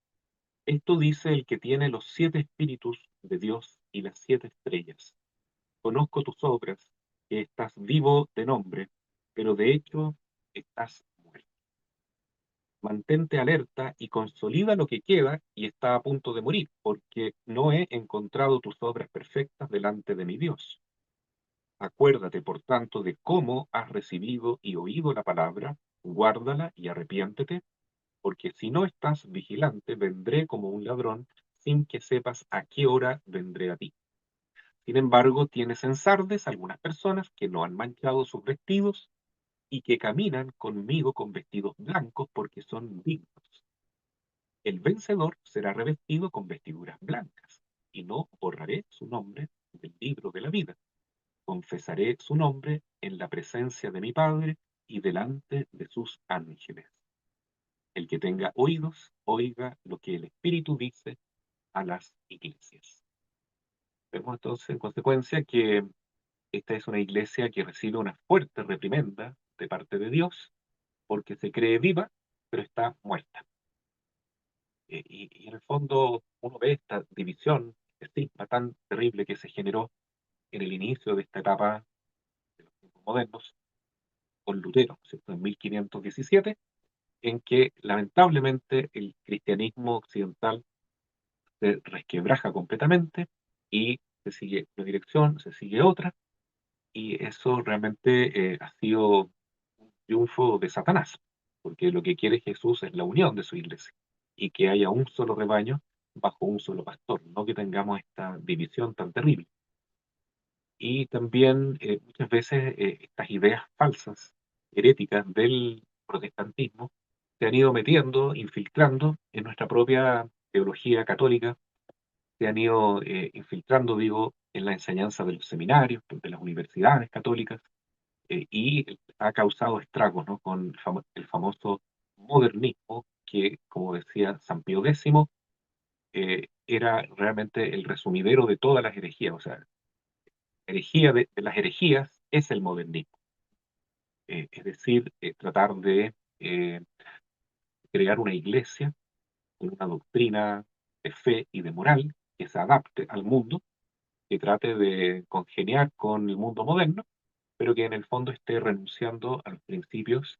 B: esto dice el que tiene los 7 espíritus de Dios y las 7 estrellas. Conozco tus obras, que estás vivo de nombre, pero de hecho estás muerto. Mantente alerta y consolida lo que queda y está a punto de morir, porque no he encontrado tus obras perfectas delante de mi Dios. Acuérdate, por tanto, de cómo has recibido y oído la palabra, guárdala y arrepiéntete, porque si no estás vigilante, vendré como un ladrón, sin que sepas a qué hora vendré a ti. Sin embargo, tienes en Sardes algunas personas que no han manchado sus vestidos y que caminan conmigo con vestidos blancos porque son dignos. El vencedor será revestido con vestiduras blancas, y no borraré su nombre del libro de la vida. Confesaré su nombre en la presencia de mi Padre y delante de sus ángeles. El que tenga oídos, oiga lo que el Espíritu dice a las iglesias. Vemos entonces, en consecuencia, que esta es una iglesia que recibe una fuerte reprimenda de parte de Dios porque se cree viva, pero está muerta. Y en el fondo uno ve esta división, este estigma tan terrible que se generó en el inicio de esta etapa de los tiempos modernos con Lutero, ¿cierto?, en 1517, en que lamentablemente el cristianismo occidental se resquebraja completamente y se sigue una dirección, se sigue otra, y eso realmente ha sido un triunfo de Satanás, porque lo que quiere Jesús es la unión de su iglesia y que haya un solo rebaño bajo un solo pastor, no que tengamos esta división tan terrible. Y también muchas veces estas ideas falsas, heréticas del protestantismo, se han ido metiendo, infiltrando en nuestra propia teología católica, se han ido infiltrando, digo, en la enseñanza de los seminarios, de las universidades católicas, y ha causado estragos, ¿no?, con el famoso modernismo, que, como decía San Pío X, era realmente el resumidero de todas las herejías. O sea, herejía de las herejías es el modernismo. Es decir, tratar de crear una iglesia con una doctrina de fe y de moral que se adapte al mundo, que trate de congeniar con el mundo moderno, pero que en el fondo esté renunciando a los principios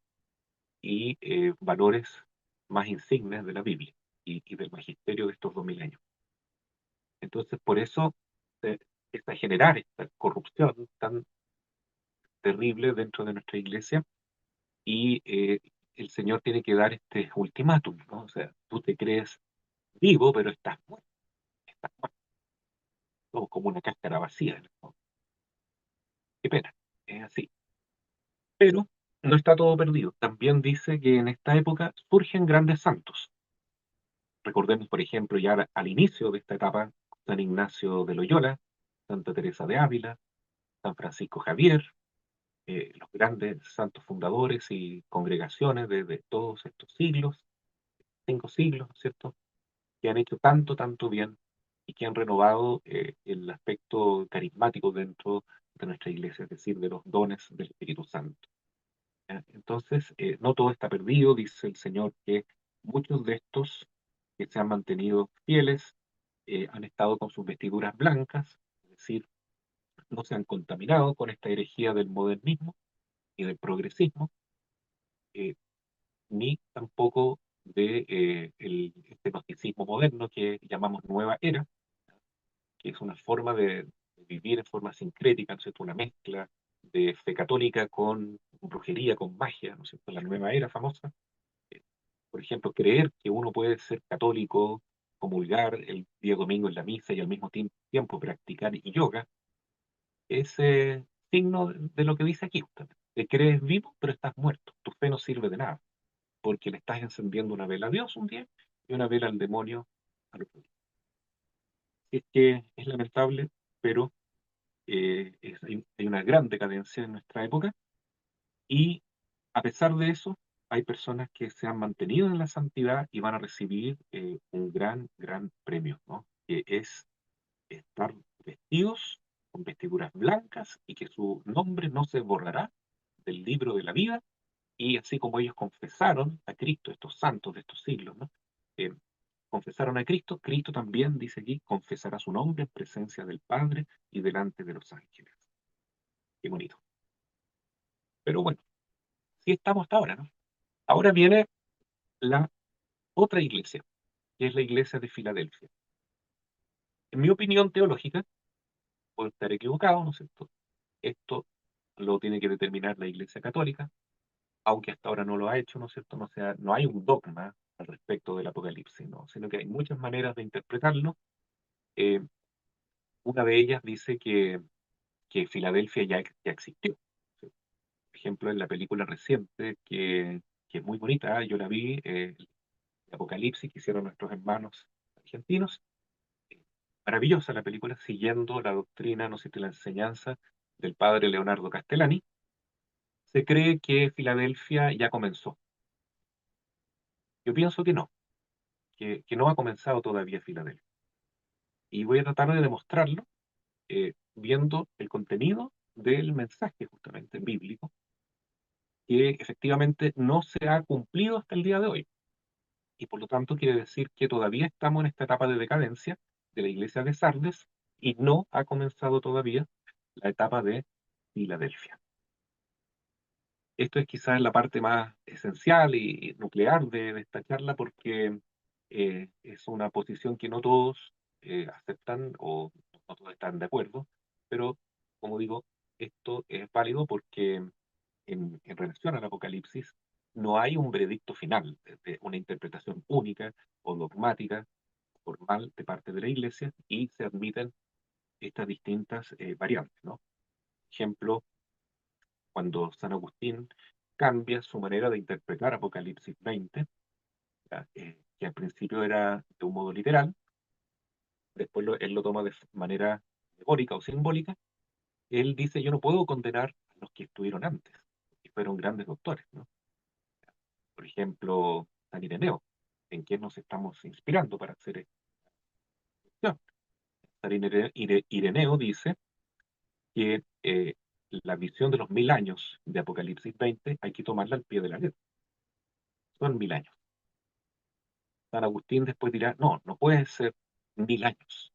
B: y valores más insignes de la Biblia y del magisterio de estos 2000 años. Entonces, por eso se empieza a generar esta corrupción tan terrible dentro de nuestra iglesia y el Señor tiene que dar este ultimátum, ¿no? O sea, tú te crees vivo, pero estás muerto, ¿no? Como una cáscara vacía, ¿no? Qué pena, es así. Pero no está todo perdido. También dice que en esta época surgen grandes santos. Recordemos, por ejemplo, ya al inicio de esta etapa, San Ignacio de Loyola, Santa Teresa de Ávila, San Francisco Javier, los grandes santos fundadores y congregaciones de todos estos siglos, 5 siglos, ¿cierto? Que han hecho tanto, tanto bien y que han renovado el aspecto carismático dentro de nuestra iglesia, es decir, de los dones del Espíritu Santo. ¿Ya? Entonces, no todo está perdido, dice el Señor, que muchos de estos que se han mantenido fieles han estado con sus vestiduras blancas, es decir, no se han contaminado con esta herejía del modernismo y del progresismo, eh, ni tampoco de este gnosticismo moderno que llamamos nueva era, que es una forma de vivir en forma sincrética, ¿no es cierto? Una mezcla de fe católica con brujería, con magia, ¿no es cierto? La nueva era famosa. Eh, por ejemplo, creer que uno puede ser católico, comulgar el día domingo en la misa y al mismo tiempo practicar yoga, es signo de lo que dice aquí justamente. Te crees vivo, pero estás muerto. Tu fe no sirve de nada, porque le estás encendiendo una vela a Dios un día y una vela al demonio al otro día. Es que es lamentable, pero hay una gran decadencia en nuestra época y a pesar de eso, hay personas que se han mantenido en la santidad y van a recibir un gran, gran premio, ¿no? Que es estar vestidos con vestiduras blancas y que su nombre no se borrará del libro de la vida. Y así como ellos confesaron a Cristo, estos santos de estos siglos, ¿no? Eh, confesaron a Cristo, Cristo también, dice aquí, confesará su nombre en presencia del Padre y delante de los ángeles. Qué bonito. Pero bueno, sí estamos hasta ahora, ¿no? Ahora viene la otra iglesia, que es la iglesia de Filadelfia. En mi opinión teológica, puedo estar equivocado, ¿no es cierto? Esto lo tiene que determinar la iglesia católica, aunque hasta ahora no lo ha hecho, ¿no es cierto? No, sea, no hay un dogma al respecto del Apocalipsis, ¿no? Sino que hay muchas maneras de interpretarlo. Eh, una de ellas dice que Filadelfia ya existió. ¿Sí? Por ejemplo, en la película reciente, que es muy bonita, yo la vi, el Apocalipsis, que hicieron nuestros hermanos argentinos. Maravillosa la película, siguiendo la doctrina, no sé, de la enseñanza del padre Leonardo Castellani. Se cree que Filadelfia ya comenzó. Yo pienso que no, que no ha comenzado todavía Filadelfia. Y voy a tratar de demostrarlo viendo el contenido del mensaje justamente bíblico, que efectivamente no se ha cumplido hasta el día de hoy. Y por lo tanto quiere decir que todavía estamos en esta etapa de decadencia de la iglesia de Sardes y no ha comenzado todavía la etapa de Filadelfia. Esto es quizás la parte más esencial y nuclear de esta charla porque es una posición que no todos aceptan o no todos están de acuerdo, pero como digo, esto es válido porque en relación al Apocalipsis no hay un veredicto final, de una interpretación única o dogmática, formal de parte de la Iglesia y se admiten estas distintas variantes, ¿no? Ejemplo, cuando San Agustín cambia su manera de interpretar Apocalipsis 20, ¿ya? Que al principio era de un modo literal, después él lo toma de manera alegórica o simbólica. Él dice, yo no puedo condenar a los que estuvieron antes, que fueron grandes doctores, ¿no? Por ejemplo, San Ireneo, en quien nos estamos inspirando para hacer esto. San Ireneo dice que la visión de los 1000 años de Apocalipsis 20 hay que tomarla al pie de la letra. Son 1000 años. San Agustín después dirá, no, no puede ser 1000 años,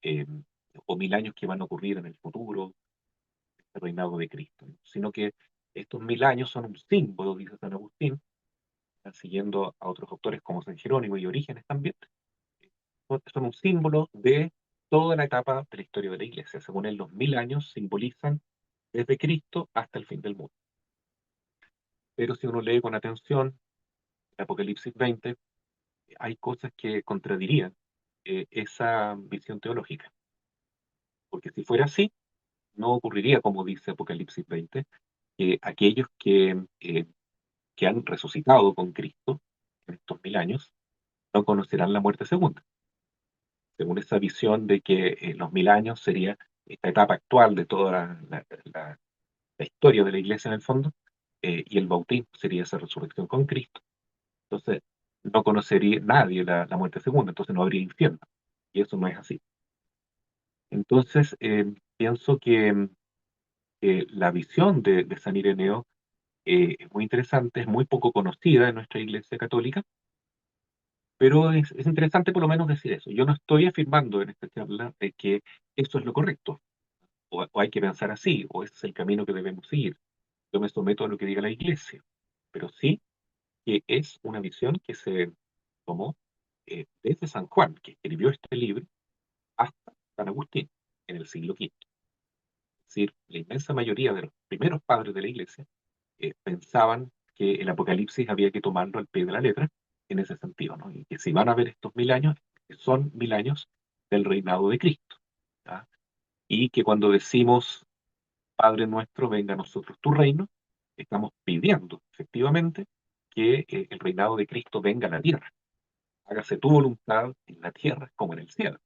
B: eh, o 1000 años que van a ocurrir en el futuro, el reinado de Cristo, ¿no? Sino que estos 1000 años son un símbolo, dice San Agustín, siguiendo a otros autores como San Jerónimo y Orígenes también, son un símbolo de toda la etapa de la historia de la Iglesia. Según él, los 1000 años simbolizan desde Cristo hasta el fin del mundo. Pero si uno lee con atención el Apocalipsis 20, hay cosas que contradirían esa visión teológica. Porque si fuera así, no ocurriría como dice Apocalipsis 20, que aquellos que han resucitado con Cristo en estos 1000 años no conocerán la muerte segunda, según esa visión de que los 1000 años sería esta etapa actual de toda la historia de la iglesia en el fondo, y el bautismo sería esa resurrección con Cristo. Entonces, no conocería nadie la muerte segunda, entonces no habría infierno. Y eso no es así. Entonces, pienso que la visión de San Ireneo es muy interesante, es muy poco conocida en nuestra iglesia católica, pero es interesante por lo menos decir eso. Yo no estoy afirmando en esta charla de que eso es lo correcto, o hay que pensar así, o ese es el camino que debemos seguir. Yo me someto a lo que diga la iglesia, pero sí que es una visión que se tomó desde San Juan, que escribió este libro, hasta San Agustín, en el siglo V. Es decir, la inmensa mayoría de los primeros padres de la iglesia pensaban que el Apocalipsis había que tomarlo al pie de la letra en ese sentido, ¿no? Y que si van a ver estos 1000 años, que son 1000 años del reinado de Cristo, ¿ya? Y que cuando decimos, Padre nuestro, venga a nosotros tu reino, estamos pidiendo efectivamente que el reinado de Cristo venga a la tierra. Hágase tu voluntad en la tierra como en el cielo.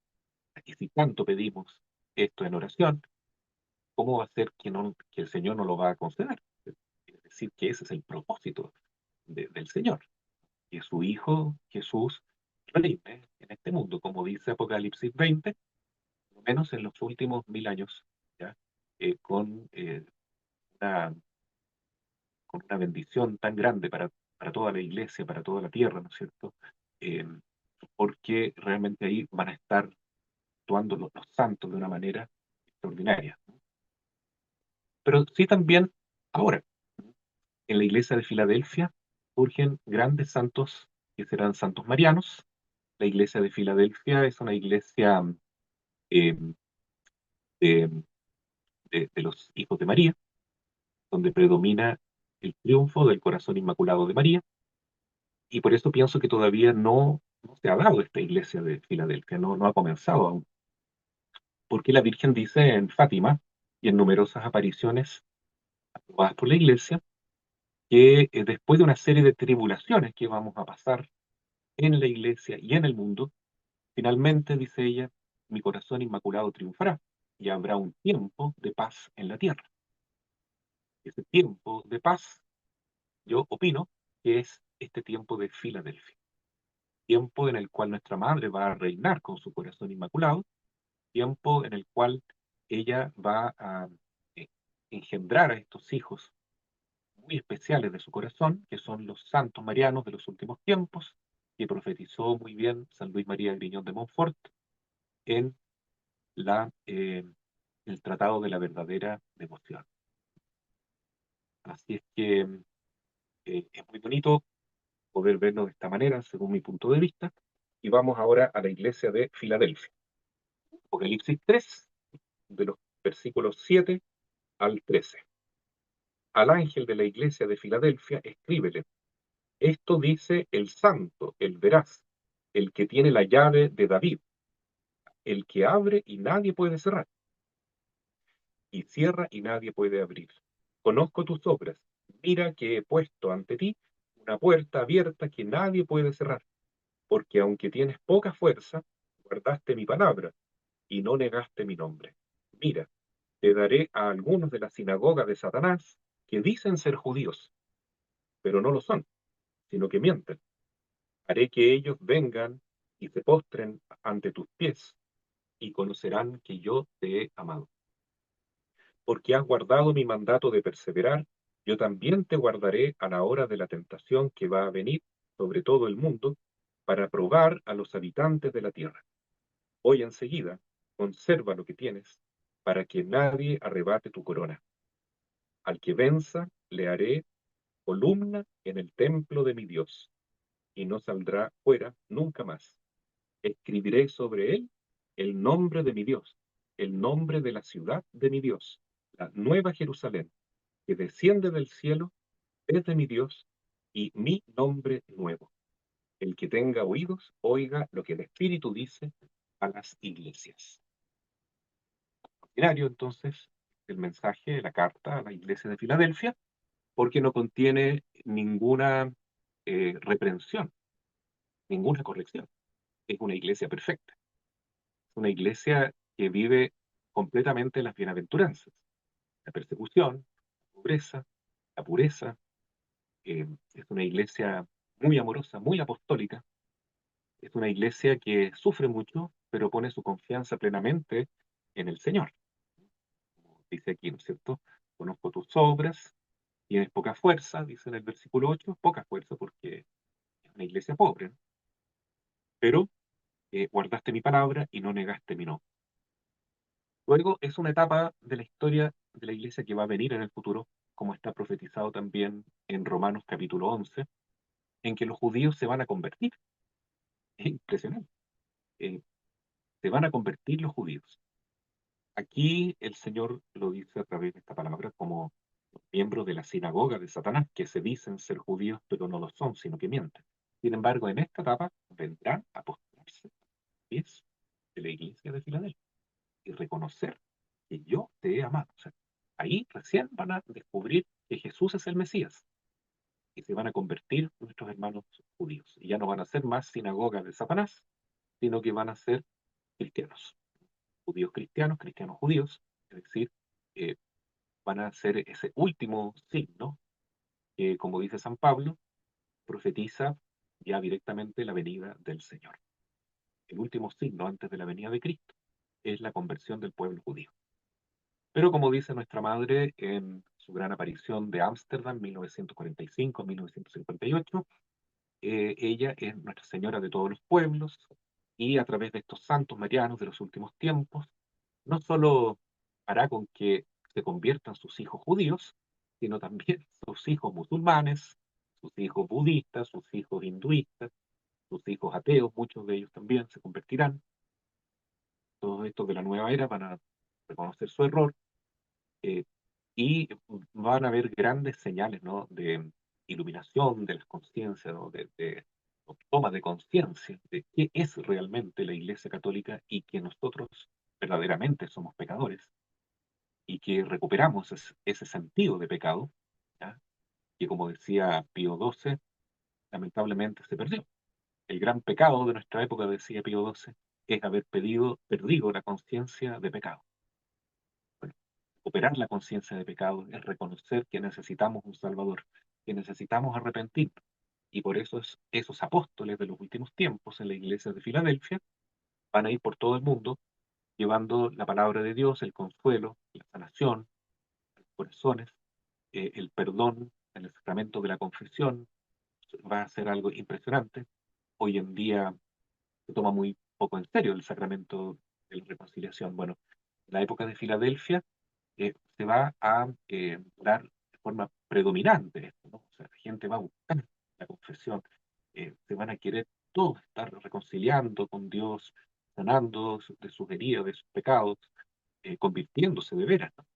B: Y si tanto pedimos esto en oración, ¿cómo va a ser que el Señor no lo va a conceder? Es decir, que ese es el propósito del Señor, que su Hijo Jesús reine en este mundo, como dice Apocalipsis 20, por lo menos en los últimos 1000 años, ¿ya? Con una, con una bendición tan grande para toda la iglesia, para toda la tierra, ¿no es cierto? Eh, Porque realmente ahí van a estar actuando los santos de una manera extraordinaria. Pero sí también ahora, en la iglesia de Filadelfia surgen grandes santos que serán santos marianos. La iglesia de Filadelfia es una iglesia eh, de, de los hijos de María, donde predomina el triunfo del corazón inmaculado de María, y por eso pienso que todavía no se ha dado esta iglesia de Filadelfia, no ha comenzado aún, porque la Virgen dice en Fátima y en numerosas apariciones aprobadas por la iglesia, que después de una serie de tribulaciones que vamos a pasar en la iglesia y en el mundo, finalmente, dice ella, mi corazón inmaculado triunfará y habrá un tiempo de paz en la tierra. Ese tiempo de paz, yo opino que es este tiempo de Filadelfia, tiempo en el cual nuestra madre va a reinar con su corazón inmaculado, tiempo en el cual ella va a eh, engendrar a estos hijos muy especiales de su corazón, que son los santos marianos de los últimos tiempos, que profetizó muy bien San Luis María Griñón de Montfort en la, eh, el Tratado de la Verdadera Devoción. Así es que es muy bonito poder verlo de esta manera, según mi punto de vista, y vamos ahora a la iglesia de Filadelfia. Apocalipsis 3, de los versículos 7 al 13. Al ángel de la iglesia de Filadelfia, escríbele: esto dice el santo, el veraz, el que tiene la llave de David, el que abre y nadie puede cerrar, y cierra y nadie puede abrir. Conozco tus obras, mira que he puesto ante ti una puerta abierta que nadie puede cerrar, porque aunque tienes poca fuerza, guardaste mi palabra y no negaste mi nombre. Mira, te daré a algunos de la sinagoga de Satanás que dicen ser judíos, pero no lo son, sino que mienten. Haré que ellos vengan y se postren ante tus pies y conocerán que yo te he amado. Porque has guardado mi mandato de perseverar, yo también te guardaré a la hora de la tentación que va a venir sobre todo el mundo para probar a los habitantes de la tierra. Hoy enseguida, conserva lo que tienes, para que nadie arrebate tu corona. Al que venza, le haré columna en el templo de mi Dios, y no saldrá fuera nunca más. Escribiré sobre él el nombre de mi Dios, el nombre de la ciudad de mi Dios, la nueva Jerusalén, que desciende del cielo, es de mi Dios, y mi nombre nuevo. El que tenga oídos, oiga lo que el Espíritu dice a las iglesias. Ordinario, entonces, el mensaje, la carta a la iglesia de Filadelfia, porque no contiene ninguna reprensión, ninguna corrección. Es una iglesia perfecta. una iglesia que vive completamente las bienaventuranzas, la persecución, la pobreza, la pureza. Es una iglesia muy amorosa, muy apostólica. Es una iglesia que sufre mucho, pero pone su confianza plenamente en el Señor. Como dice aquí, ¿no es cierto? Conozco tus obras, tienes poca fuerza, dice en el versículo 8, poca fuerza porque es una iglesia pobre, ¿no? Pero guardaste mi palabra y no negaste mi nombre. Luego es una etapa de la historia de la iglesia que va a venir en el futuro, como está profetizado también en Romanos capítulo 11, en que los judíos se van a convertir. Es impresionante. Eh, Se van a convertir los judíos. Aquí el Señor lo dice a través de esta palabra como miembros de la sinagoga de Satanás, que se dicen ser judíos, pero no lo son, sino que mienten. Sin embargo, en esta etapa vendrán a postrarse a los pies de la iglesia de Filadelfia y reconocer que yo te he amado. O sea, ahí recién van a descubrir que Jesús es el Mesías y se van a convertir nuestros hermanos judíos. Y ya no van a ser más sinagogas de Satanás, sino que van a ser cristianos, judíos cristianos, cristianos judíos, es decir, eh, van a ser ese último signo que, como dice San Pablo, profetiza ya directamente la venida del Señor. El último signo antes de la venida de Cristo es la conversión del pueblo judío. Pero como dice nuestra madre en su gran aparición de Ámsterdam, 1945-1958, ella es Nuestra Señora de todos los pueblos y a través de estos santos marianos de los últimos tiempos, no solo hará con que se conviertan sus hijos judíos, sino también sus hijos musulmanes, sus hijos budistas, sus hijos hinduistas, sus hijos ateos, muchos de ellos también se convertirán. Todos estos de la nueva era van a reconocer su error eh, y van a haber grandes señales, ¿no?, de iluminación de las conciencias, ¿no?, de toma de conciencia de qué es realmente la Iglesia Católica y que nosotros verdaderamente somos pecadores y que recuperamos ese sentido de pecado, ¿ya?, que como decía Pío XII, lamentablemente se perdió. El gran pecado de nuestra época, decía Pío XII, es haber perdido la conciencia de pecado. Bueno, recuperar la conciencia de pecado es reconocer que necesitamos un Salvador, que necesitamos arrepentirnos. Y por eso esos apóstoles de los últimos tiempos en la iglesia de Filadelfia van a ir por todo el mundo llevando la palabra de Dios, el consuelo, la sanación, a los corazones, el perdón en el sacramento de la confesión. Va a ser algo impresionante. Hoy en día se toma muy poco en serio el sacramento de la reconciliación. Bueno, en la época de Filadelfia se va a dar de forma predominante esto, ¿no? O sea, la gente va a buscar la confesión, se van a querer todos estar reconciliando con Dios, sanando de sus heridas, de sus pecados, convirtiéndose de veras, ¿no?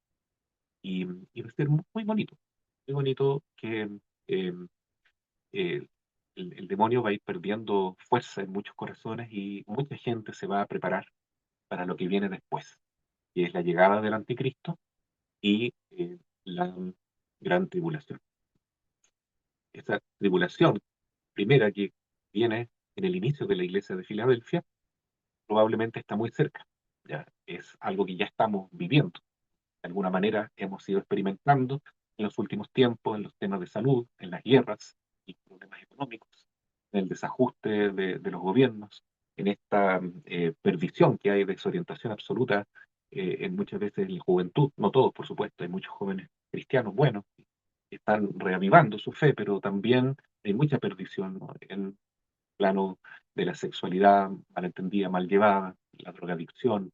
B: Y va a ser muy bonito que eh, eh, el demonio va a ir perdiendo fuerza en muchos corazones y mucha gente se va a preparar para lo que viene después, que es la llegada del anticristo y la gran tribulación. Esa tribulación primera que viene en el inicio de la iglesia de Filadelfia probablemente está muy cerca. Ya es algo que ya estamos viviendo. De alguna manera hemos ido experimentando en los últimos tiempos en los temas de salud, en las guerras y problemas económicos, en el desajuste de los gobiernos, en esta perdición que hay, desorientación absoluta en muchas veces en la juventud, no todos por supuesto, hay muchos jóvenes cristianos buenos que están reavivando su fe, pero también hay mucha perdición, ¿no?, en el plano de la sexualidad malentendida, mal llevada, la drogadicción,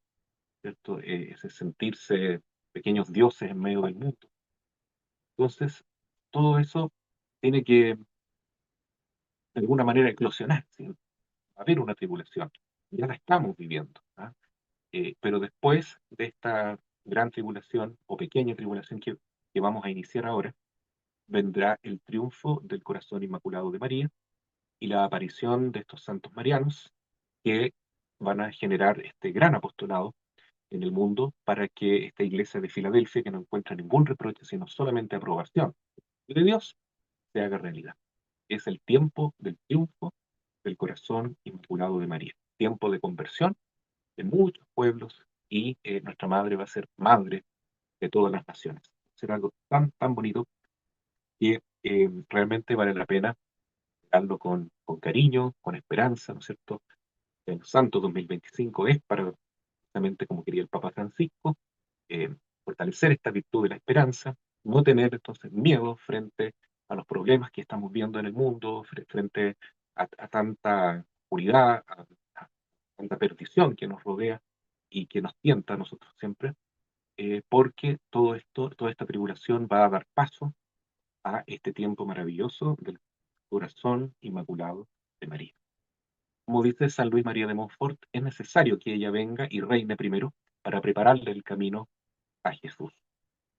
B: ¿cierto? Ese sentirse pequeños dioses en medio del mundo. Entonces, todo eso tiene que, de alguna manera, eclosionar, ¿sí? Va a haber una tribulación, ya la estamos viviendo, ¿ah? Pero después de esta gran tribulación o pequeña tribulación que vamos a iniciar ahora, vendrá el triunfo del corazón inmaculado de María y la aparición de estos santos marianos que van a generar este gran apostolado en el mundo para que esta iglesia de Filadelfia, que no encuentra ningún reproche, sino solamente aprobación de Dios, se haga realidad. Es el tiempo del triunfo del corazón inmaculado de María, tiempo de conversión, de muchos pueblos y nuestra madre va a ser madre de todas las naciones. Será algo tan, tan bonito que realmente vale la pena darlo con cariño, con esperanza, ¿no es cierto? El Santo 2025 es para, justamente como quería el Papa Francisco, eh, fortalecer esta virtud de la esperanza, no tener entonces miedo frente a los problemas que estamos viendo en el mundo, frente a tanta oscuridad, a tanta perdición que nos rodea y que nos tienta a nosotros siempre, porque todo esto, toda esta tribulación va a dar paso a este tiempo maravilloso del corazón inmaculado de María. Como dice San Luis María de Montfort, es necesario que ella venga y reine primero para prepararle el camino a Jesús,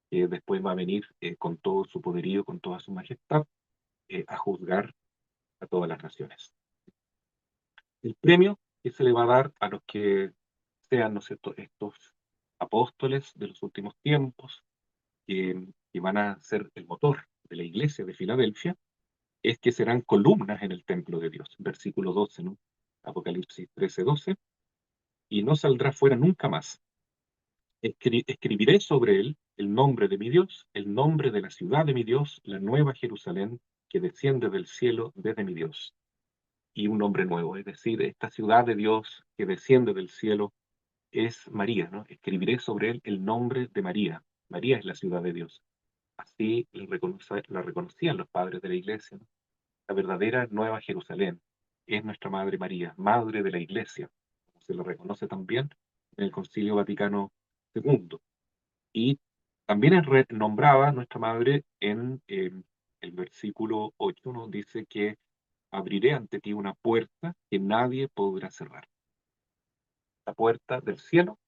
B: que después va a venir con todo su poderío, con toda su majestad, a juzgar a todas las naciones. El premio que se le va a dar a los que sean, ¿no es cierto?, estos apóstoles de los últimos tiempos, que van a ser el motor de la iglesia de Filadelfia, es que serán columnas en el templo de Dios. Versículo 12, ¿no? Apocalipsis 13:12, y no saldrá fuera nunca más. Escribiré sobre él el nombre de mi Dios, el nombre de la ciudad de mi Dios, la nueva Jerusalén, que desciende del cielo desde mi Dios. Y un nombre nuevo, es decir, esta ciudad de Dios que desciende del cielo es María, ¿no? Escribiré sobre él el nombre de María. María es la ciudad de Dios. Así la reconocían los padres de la iglesia, ¿no? La verdadera Nueva Jerusalén es nuestra Madre María, Madre de la Iglesia, como se lo reconoce también en el Concilio Vaticano II. Y también es nombrada nuestra Madre en el versículo 8, nos dice que abriré ante ti una puerta que nadie podrá cerrar. La puerta del cielo,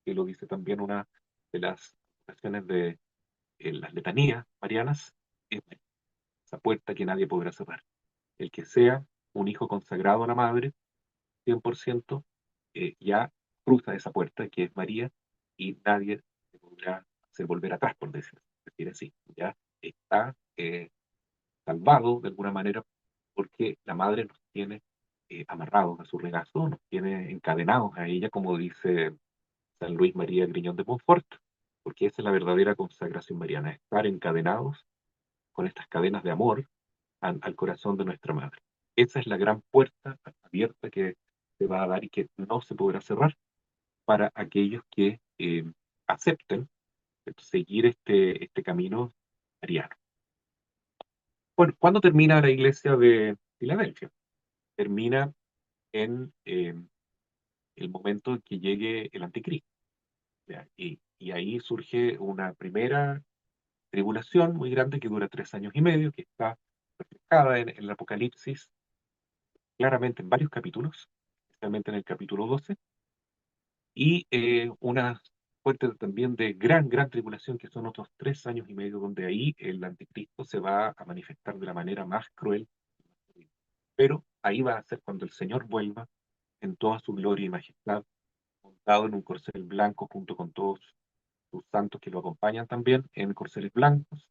B: que lo dice también una de las oraciones de las letanías marianas, es esa puerta que nadie podrá cerrar. El que sea un hijo consagrado a la Madre, 100%, ya cruza esa puerta que es María y nadie se podrá hacer volver atrás, por decir así. Ya está salvado de alguna manera porque la Madre nos tiene amarrados a su regazo, nos tiene encadenados a ella, como dice San Luis María Griñón de Montfort, porque esa es la verdadera consagración mariana, estar encadenados con estas cadenas de amor al corazón de nuestra Madre. Esa es la gran puerta abierta que se va a dar y que no se podrá cerrar para aquellos que acepten seguir este camino mariano. Bueno, ¿cuándo termina la iglesia de Filadelfia? Termina en el momento en que llegue el anticristo. ¿Ya? Y ahí surge una primera tribulación muy grande que dura 3 años y medio, que está reflejada en el Apocalipsis claramente en varios capítulos, especialmente en el capítulo 12, y una fuerte también de gran, gran tribulación, que son otros 3 años y medio, donde ahí el anticristo se va a manifestar de la manera más cruel. Pero ahí va a ser cuando el Señor vuelva en toda su gloria y majestad, montado en un corcel blanco junto con todos sus santos que lo acompañan también en corceles blancos,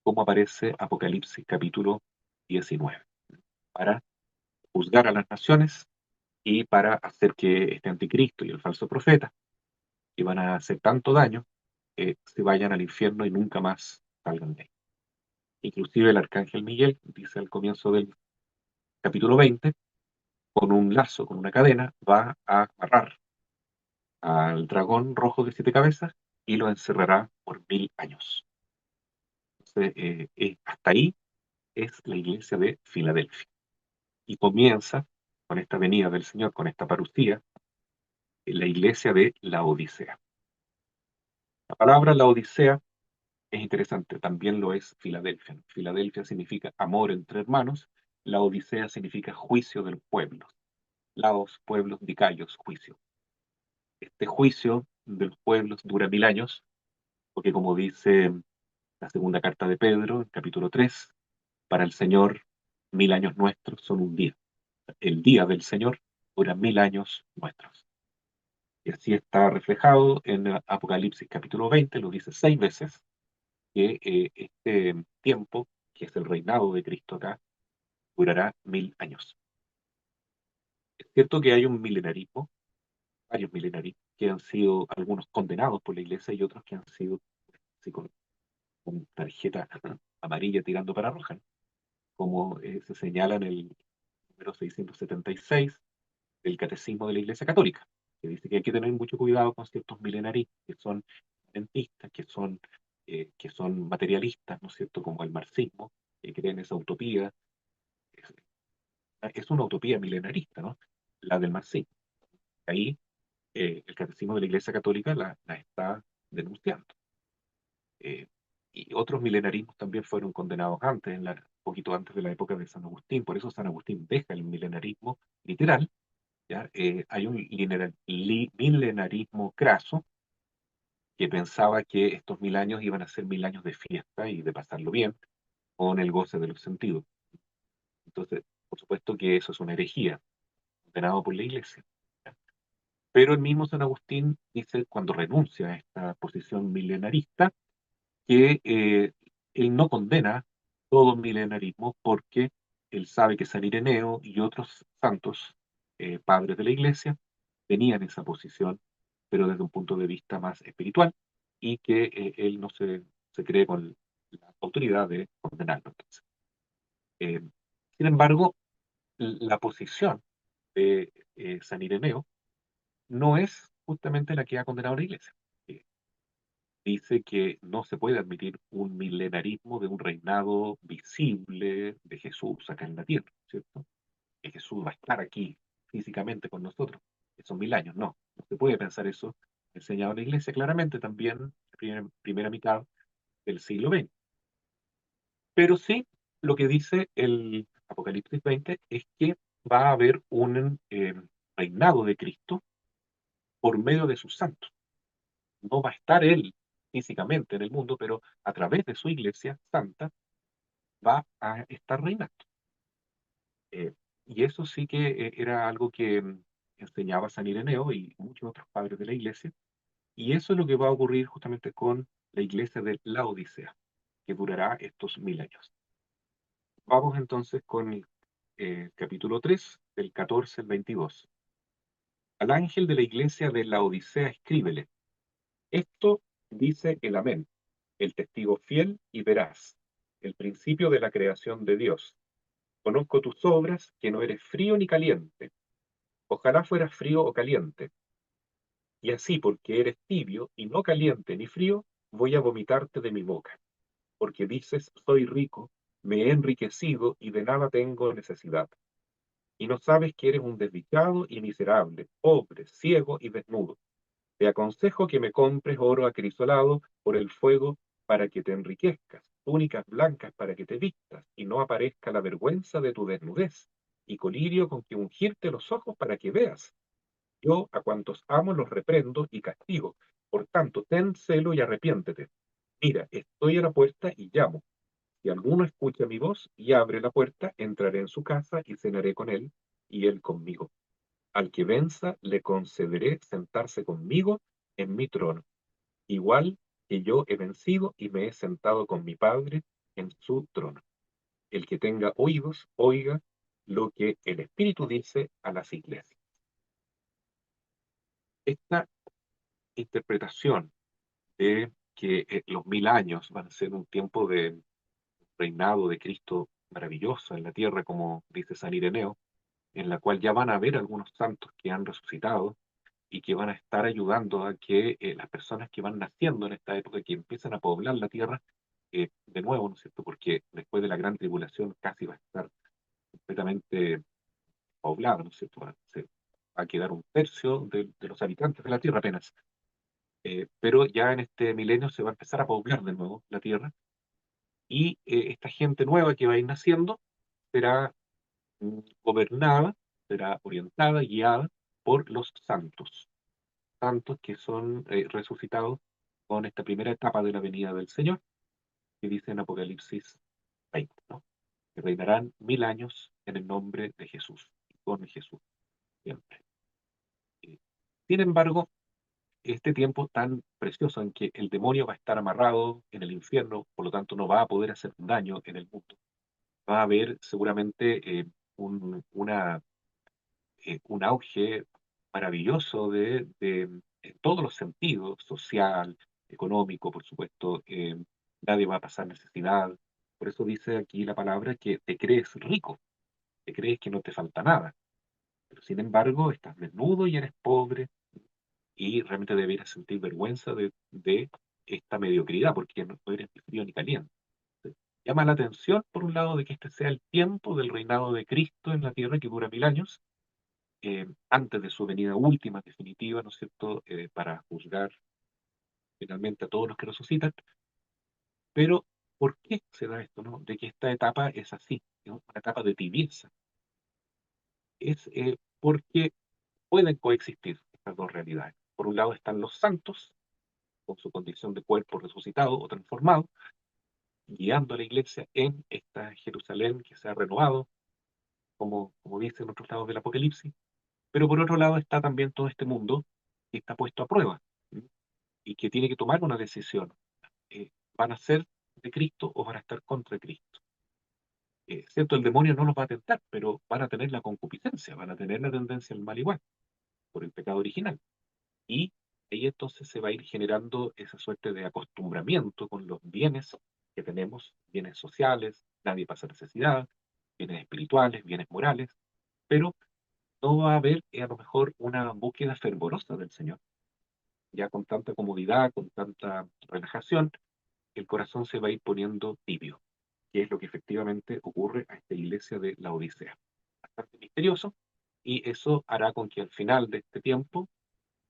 B: como aparece Apocalipsis capítulo 19, para juzgar a las naciones y para hacer que este anticristo y el falso profeta, que van a hacer tanto daño, se vayan al infierno y nunca más salgan de ahí. Inclusive el arcángel Miguel dice al comienzo del capítulo 20, con un lazo, con una cadena, va a amarrar al dragón rojo de 7 cabezas y lo encerrará por 1000 años. Entonces, hasta ahí es la iglesia de Filadelfia. Y comienza con esta venida del Señor, con esta parucía, en la iglesia de la Odisea. La palabra la Odisea es interesante, también lo es Filadelfia. Filadelfia significa amor entre hermanos, la Odisea significa juicio de los pueblos. Laos, pueblos, dicayos, juicio. Este juicio de los pueblos dura 1000 años, porque como dice la segunda carta de Pedro, en capítulo 3, para el Señor 1000 años nuestros son un día. El día del Señor dura 1000 años nuestros. Y así está reflejado en Apocalipsis capítulo 20, lo dice 6 veces, que este tiempo, que es el reinado de Cristo acá, durará 1000 años. Es cierto que hay un milenarismo, varios milenaristas que han sido algunos condenados por la iglesia y otros que han sido así, con tarjeta amarilla tirando para roja, ¿no? Como se señala en el número 676 del Catecismo de la Iglesia Católica, que dice que hay que tener mucho cuidado con ciertos milenaristas que son adventistas, que son materialistas, ¿no es cierto?, como el marxismo, que creen esa utopía. Es, es una utopía milenarista, ¿no? La del marxismo. Ahí el Catecismo de la Iglesia Católica la está denunciando. Eh, y otros milenarismos también fueron condenados antes, poquito antes de la época de San Agustín. Por eso San Agustín deja el milenarismo literal. ¿Ya? Hay un milenarismo craso que pensaba que estos 1000 años iban a ser 1000 años de fiesta y de pasarlo bien con el goce de los sentidos. Entonces, por supuesto que eso es una herejía, condenado por la Iglesia. ¿Ya? Pero el mismo San Agustín dice, cuando renuncia a esta posición milenarista, que él no condena todo milenarismo porque él sabe que San Ireneo y otros santos padres de la Iglesia tenían esa posición, pero desde un punto de vista más espiritual, y que él no se cree con la autoridad de condenarlo. Entonces. Eh, Sin embargo, la posición de San Ireneo no es justamente la que ha condenado la Iglesia. Eh, Dice que no se puede admitir un milenarismo de un reinado visible de Jesús acá en la tierra, ¿cierto? Que Jesús va a estar aquí físicamente con nosotros, que son 1000 años, no se puede pensar eso, enseñado la Iglesia claramente también en la primera mitad del siglo XX. Pero sí, lo que dice el Apocalipsis 20 es que va a haber un reinado de Cristo por medio de sus santos. No va a estar Él físicamente en el mundo, pero a través de su iglesia santa va a estar reinando. Eh, y eso sí que era algo que enseñaba San Ireneo y muchos otros padres de la iglesia, y eso es lo que va a ocurrir justamente con la iglesia de la Odisea, que durará estos 1000 años. Vamos entonces con el capítulo 3, del 14 al 22. Al ángel de la iglesia de la Odisea escríbele, esto dice el Amén, el testigo fiel y veraz, el principio de la creación de Dios. Conozco tus obras, que no eres frío ni caliente. Ojalá fueras frío o caliente. Y así, porque eres tibio y no caliente ni frío, voy a vomitarte de mi boca. Porque dices, soy rico, me he enriquecido y de nada tengo necesidad. Y no sabes que eres un desdichado y miserable, pobre, ciego y desnudo. Te aconsejo que me compres oro acrisolado por el fuego para que te enriquezcas, túnicas blancas para que te vistas y no aparezca la vergüenza de tu desnudez, y colirio con que ungirte los ojos para que veas. Yo a cuantos amo los reprendo y castigo. Por tanto, ten celo y arrepiéntete. Mira, estoy a la puerta y llamo. Si alguno escucha mi voz y abre la puerta, entraré en su casa y cenaré con él y él conmigo. Al que venza, le concederé sentarse conmigo en mi trono, igual que yo he vencido y me he sentado con mi Padre en su trono. El que tenga oídos, oiga lo que el Espíritu dice a las iglesias. Esta interpretación de que los 1000 años van a ser un tiempo de reinado de Cristo maravilloso en la tierra, como dice San Ireneo, en la cual ya van a haber algunos santos que han resucitado y que van a estar ayudando a que las personas que van naciendo en esta época, que empiezan a poblar la tierra, de nuevo, ¿no es cierto? Porque después de la gran tribulación casi va a estar completamente poblada, ¿no es cierto? Va a quedar un tercio de los habitantes de la tierra apenas. Pero ya en este milenio se va a empezar a poblar de nuevo la tierra y esta gente nueva que va a ir naciendo será gobernada, será orientada, guiada por los santos, santos que son resucitados con esta primera etapa de la venida del Señor, que dice en Apocalipsis 20, ¿no? Que reinarán 1000 años en el nombre de Jesús, y con Jesús siempre. Eh, Sin embargo, este tiempo tan precioso en que el demonio va a estar amarrado en el infierno, por lo tanto no va a poder hacer daño en el mundo, va a haber seguramente un auge maravilloso en todos los sentidos, social, económico, por supuesto. Nadie va a pasar necesidad. Por eso dice aquí la palabra que te crees rico, te crees que no te falta nada. Pero sin embargo, estás desnudo y eres pobre y realmente deberías sentir vergüenza de esta mediocridad porque no eres ni frío ni caliente. Llama la atención, por un lado, de que este sea el tiempo del reinado de Cristo en la tierra que dura 1000 años, antes de su venida última, definitiva, ¿no es cierto?, para juzgar finalmente a todos los que resucitan. Pero, ¿por qué se da esto, no? De que esta etapa es así, es una etapa de tibieza. Es porque pueden coexistir estas dos realidades. Por un lado están los santos, con su condición de cuerpo resucitado o transformado, guiando a la iglesia en esta Jerusalén que se ha renovado, como dice en otros lados del Apocalipsis. Pero por otro lado está también todo este mundo que está puesto a prueba, ¿sí? Y que tiene que tomar una decisión. ¿Van a ser de Cristo o van a estar contra Cristo? Cierto, el demonio no los va a tentar, pero van a tener la concupiscencia, van a tener la tendencia al mal igual, por el pecado original. Y ahí entonces se va a ir generando esa suerte de acostumbramiento con los bienes que tenemos, bienes sociales, nadie pasa necesidad, bienes espirituales, bienes morales, pero no va a haber a lo mejor una búsqueda fervorosa del Señor. Ya con tanta comodidad, con tanta relajación, el corazón se va a ir poniendo tibio, que es lo que efectivamente ocurre a esta iglesia de la Odisea. Bastante misterioso, y eso hará con que al final de este tiempo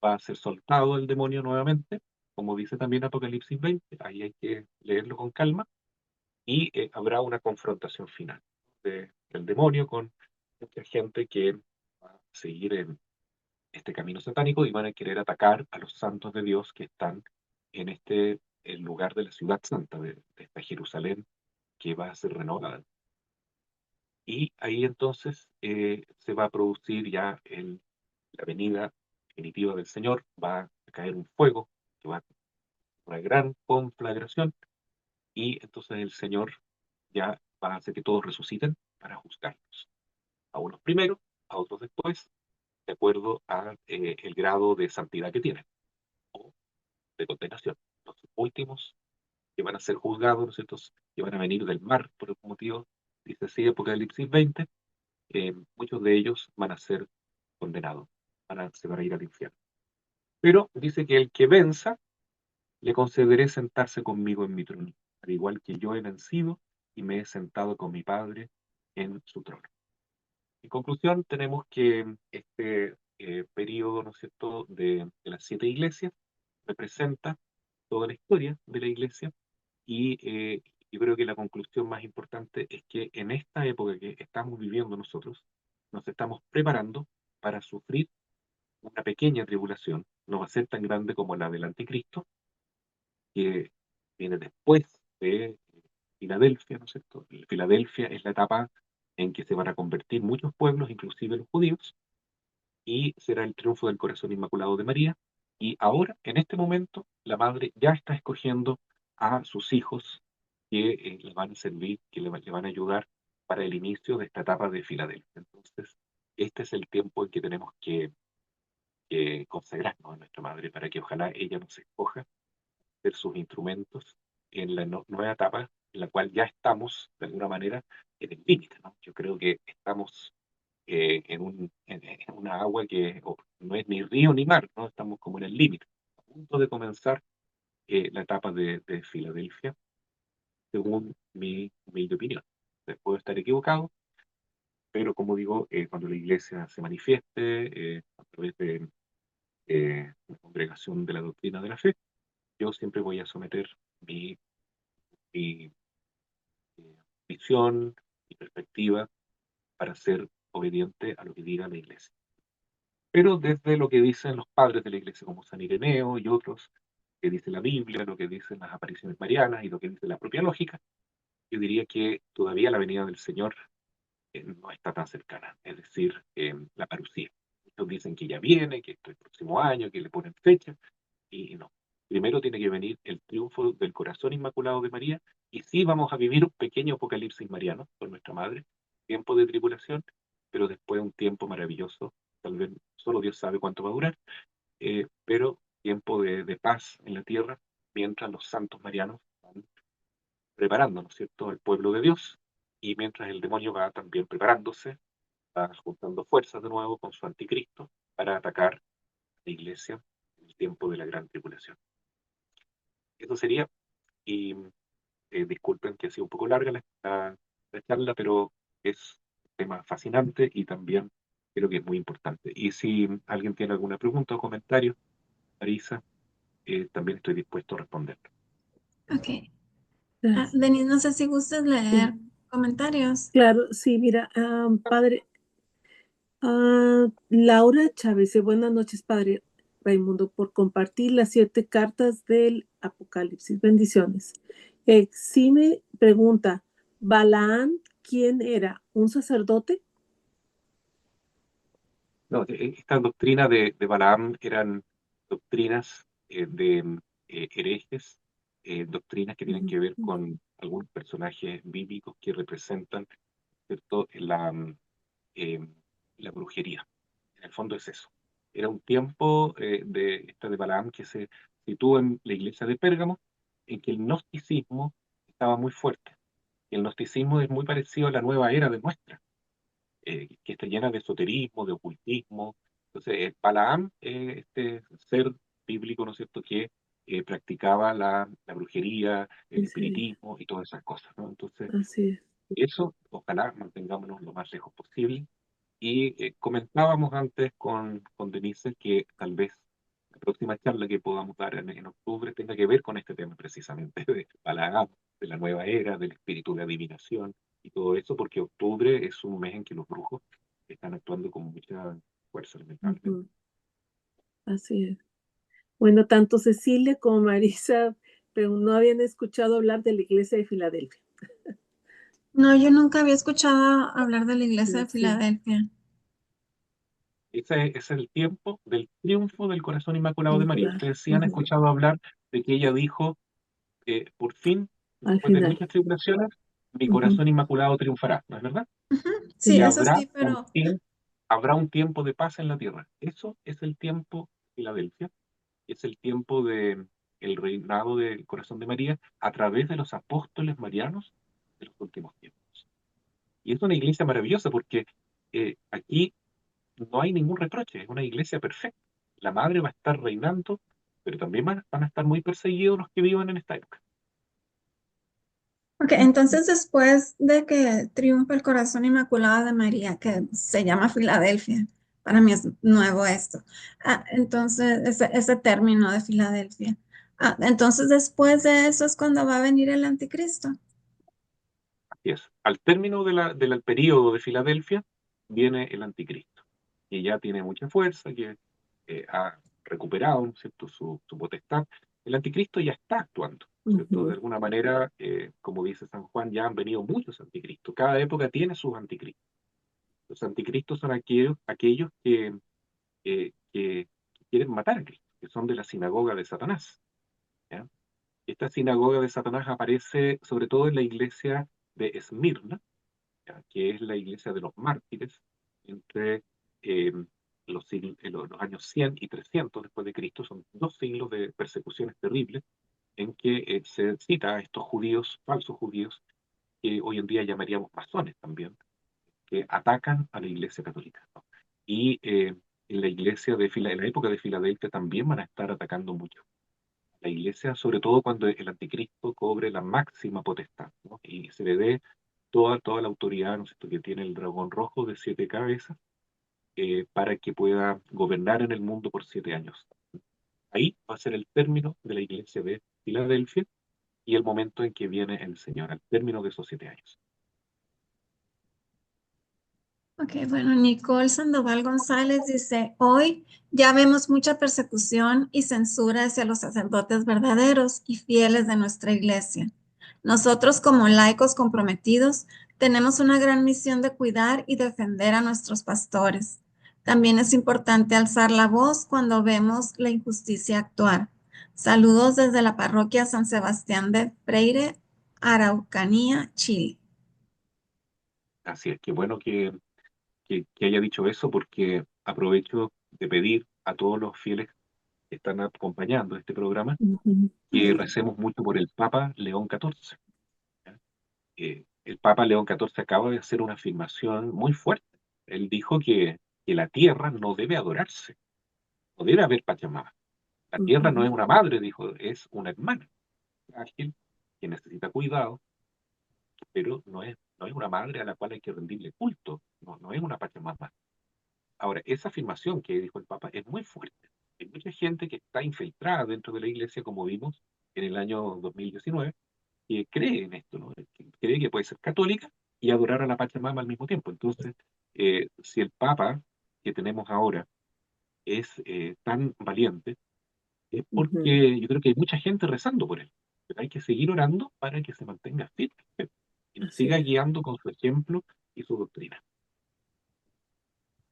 B: va a ser soltado el demonio nuevamente, como dice también Apocalipsis 20, ahí hay que leerlo con calma, y habrá una confrontación final del demonio con mucha gente que va a seguir en este camino satánico y van a querer atacar a los santos de Dios que están en el lugar de la ciudad santa, de esta Jerusalén que va a ser renovada. Y ahí entonces se va a producir ya la venida definitiva del Señor, va a caer un fuego, que va a una gran conflagración, y entonces el Señor ya va a hacer que todos resuciten para juzgarlos. A unos primero, a otros después, de acuerdo a el grado de santidad que tienen, o de condenación. Los últimos que van a ser juzgados, ¿no es cierto?, que van a venir del mar por algún motivo, dice así Apocalipsis 20, muchos de ellos van a ser condenados, se van a ir al infierno. Pero dice que el que venza, le concederé sentarse conmigo en mi trono, al igual que yo he vencido y me he sentado con mi Padre en su trono. En conclusión, tenemos que este periodo, ¿no es cierto?, de las 7 iglesias representa toda la historia de la iglesia, y yo creo que la conclusión más importante es que en esta época que estamos viviendo nosotros, nos estamos preparando para sufrir una pequeña tribulación. No va a ser tan grande como la del anticristo, que viene después de Filadelfia, ¿no es cierto? Filadelfia es la etapa en que se van a convertir muchos pueblos, inclusive los judíos, y será el triunfo del corazón inmaculado de María. Y ahora, en este momento, la madre ya está escogiendo a sus hijos que le van a servir, que le van a ayudar para el inicio de esta etapa de Filadelfia. Entonces, este es el tiempo en que tenemos que consagrarnos a nuestra madre para que ojalá ella nos escoja ser sus instrumentos en la nueva etapa en la cual ya estamos, de alguna manera, en el límite, ¿no? Yo creo que estamos en una agua que no es ni río ni mar, ¿no? Estamos como en el límite, a punto de comenzar la etapa de Filadelfia, según mi humilde opinión. Puedo estar equivocado, pero como digo, cuando la iglesia se manifieste a través de la congregación de la doctrina de la fe, yo siempre voy a someter mi visión y perspectiva para ser obediente a lo que diga la iglesia. Pero desde lo que dicen los padres de la iglesia, como San Ireneo y otros, que dice la Biblia, lo que dicen las apariciones marianas y lo que dice la propia lógica, yo diría que todavía la venida del Señor no está tan cercana, es decir, la parucía. Muchos dicen que ya viene, que esto es el próximo año, que le ponen fecha, y no. Primero tiene que venir el triunfo del corazón inmaculado de María, y sí vamos a vivir un pequeño apocalipsis mariano con nuestra madre, tiempo de tribulación, pero después un tiempo maravilloso, tal vez solo Dios sabe cuánto va a durar, pero tiempo de paz en la tierra, mientras los santos marianos van preparando, ¿no es cierto?, al pueblo de Dios, y mientras el demonio va también preparándose, va juntando fuerzas de nuevo con su anticristo para atacar la iglesia en el tiempo de la gran tribulación. Eso sería, y disculpen que ha sido un poco larga la charla, pero es un tema fascinante y también creo que es muy importante. Y si alguien tiene alguna pregunta o comentario, Marisa, también estoy dispuesto a responder.
A: Ok.
C: Gracias.
A: Denise, no sé si gustas leer comentarios.
C: Claro, sí, mira, padre, Laura Chávez, buenas noches, padre Raimundo, por compartir las 7 cartas del Apocalipsis. Bendiciones. Sí pregunta, ¿Balaán quién era? ¿Un sacerdote?
B: No, estas doctrinas de Balaam eran doctrinas de herejes, doctrinas que tienen que ver con algunos personajes bíblicos que representan, ¿cierto?, eh, la brujería. En el fondo es eso. Era un tiempo de Balaam que se sitúa en la iglesia de Pérgamo, en que el gnosticismo estaba muy fuerte. Y el gnosticismo es muy parecido a la nueva era de nuestra, que está llena de esoterismo, de ocultismo. Entonces, Balaam, este ser bíblico, ¿no es cierto?, que practicaba la brujería, el
C: Sí,
B: espiritismo y todas esas cosas, ¿no? Entonces,
C: así es.
B: eso, ojalá mantengámonos lo más lejos posible. Y comentábamos antes con Denise que tal vez la próxima charla que podamos dar en octubre tenga que ver con este tema precisamente de Balaam, de la nueva era, del espíritu de adivinación y todo eso, porque octubre es un mes en que los brujos están actuando con mucha fuerza, lamentablemente.
C: Ujú, así es. Bueno, tanto Cecilia como Marisa, pero no habían escuchado hablar de la iglesia de Filadelfia.
A: No, yo nunca había escuchado hablar de la iglesia de
C: Sí,
A: Filadelfia.
B: Ese es el tiempo del triunfo del corazón inmaculado de María.
C: Inmaculada.
B: Ustedes sí han
C: Ujú,
B: escuchado hablar de que ella dijo, por fin,
C: al
B: después de
C: final.
B: muchas tribulaciones, mi
C: Ujú,
B: corazón inmaculado triunfará, ¿no es verdad?
A: Sí,
B: Y
C: sí,
A: eso sí, pero
B: habrá un tiempo de paz en la tierra. Eso es el tiempo de Filadelfia, es el tiempo de el reinado del corazón de María a través de los apóstoles marianos de los últimos tiempos. Y es una iglesia maravillosa porque aquí no hay ningún reproche, es una iglesia perfecta. La madre va a estar reinando, pero también van a estar muy perseguidos los que vivan en esta época.
A: ok, entonces después de que triunfa el corazón inmaculado de María, que se llama Filadelfia, para mí es nuevo esto. Entonces, ese término de Filadelfia. Entonces después de eso es cuando va a venir el anticristo.
B: Así es. Al término del periodo de Filadelfia viene el anticristo, que ya tiene mucha fuerza, que ha recuperado, ¿no es cierto?, su potestad. El anticristo ya está actuando, ¿no es cierto? De
C: ujú,
B: alguna manera, como dice San Juan, ya han venido muchos anticristos. Cada época tiene sus anticristos. Los anticristos son aquellos que quieren matar a Cristo, que son de la sinagoga de Satanás. ¿Ya? Esta sinagoga de Satanás aparece sobre todo en la iglesia de Esmirna, ¿ya?, que es la iglesia de los mártires, entre eh, los años 100 y 300 después de Cristo. Son 2 siglos de persecuciones terribles en que se cita a estos judíos, falsos judíos, que hoy en día llamaríamos masones también, que atacan a la iglesia católica, ¿no? Y en la en la época de Filadelfia también van a estar atacando mucho la iglesia, sobre todo cuando el anticristo cobre la máxima potestad, ¿no? Y se le dé toda la autoridad, ¿no es cierto?, que tiene el dragón rojo de 7 cabezas, para que pueda gobernar en el mundo por 7 años. Ahí va a ser el término de la iglesia de Filadelfia y el momento en que viene el Señor, al término de esos 7 años.
A: Ok, bueno, Nicole Sandoval González dice, hoy ya vemos mucha persecución y censura hacia los sacerdotes verdaderos y fieles de nuestra iglesia. Nosotros como laicos comprometidos tenemos una gran misión de cuidar y defender a nuestros pastores. También es importante alzar la voz cuando vemos la injusticia actuar. Saludos desde la parroquia San Sebastián de Freire, Araucanía, Chile.
B: Así es, que bueno que haya dicho eso porque aprovecho de pedir a todos los fieles que están acompañando este programa
C: Ujú.
B: que recemos mucho por el Papa León XIV. ¿Ya? El Papa León XIV acaba de hacer una afirmación muy fuerte. Él dijo que la tierra no debe adorarse, no debe haber Pachamama. La tierra no
C: Ujú.
B: es una madre, dijo, es una hermana ágil que necesita cuidado, pero no es una madre a la cual hay que rendirle culto, no es una Pachamama. Ahora, esa afirmación que dijo el Papa es muy fuerte. Hay mucha gente que está infiltrada dentro de la iglesia, como vimos en el año 2019, que cree en esto, ¿no? Que cree que puede ser católica y adorar a la Pachamama al mismo tiempo. Entonces, si el Papa que tenemos ahora es tan valiente, es
C: Ujú.
B: porque yo creo que hay mucha gente rezando por él. Pero hay que seguir orando para que se mantenga firme y nos
C: Así
B: siga
C: es.
B: guiando con su ejemplo y su doctrina.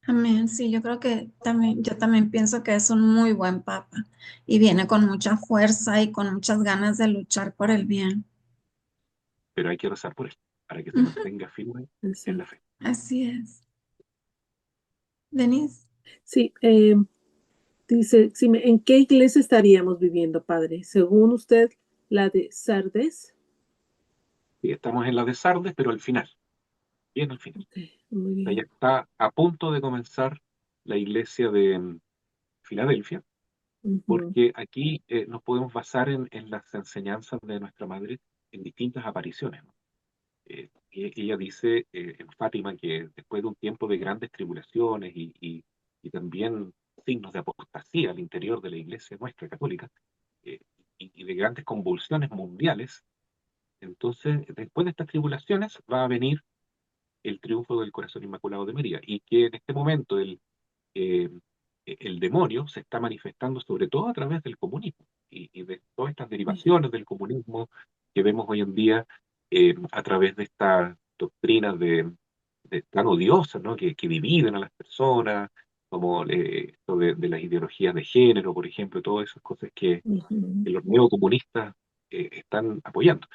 A: Amén. Sí, yo creo que también, yo también pienso que es un muy buen papa y viene con mucha fuerza y con muchas ganas de luchar por el bien.
B: Pero hay que rezar por él para que se
A: Ujú,
B: mantenga firme en la
C: Exacto.
B: fe.
A: así es. Denise.
C: Sí, dice, ¿en qué iglesia estaríamos viviendo, padre? Según usted, la de Sardes.
B: Y estamos en la de Sardes, pero al final, bien al final.
C: Ok, muy
B: O sea, ya
C: bien.
B: está a punto de comenzar la iglesia de Filadelfia,
C: Ujú.
B: porque aquí nos podemos basar en las enseñanzas de nuestra madre en distintas apariciones, ¿no? Y ella dice en Fátima que después de un tiempo de grandes tribulaciones y también signos de apostasía al interior de la iglesia nuestra católica, eh, y de grandes convulsiones mundiales, entonces después de estas tribulaciones va a venir el triunfo del corazón inmaculado de María, y que en este momento eh, el demonio se está manifestando sobre todo a través del comunismo y de todas estas
C: Sí.
B: derivaciones del comunismo que vemos hoy en día a través de estas doctrinas tan odiosas, ¿no? Que dividen a las personas, como esto de las ideologías de género, por ejemplo, todas esas cosas
C: Ujú.
B: que los neocomunistas están apoyando.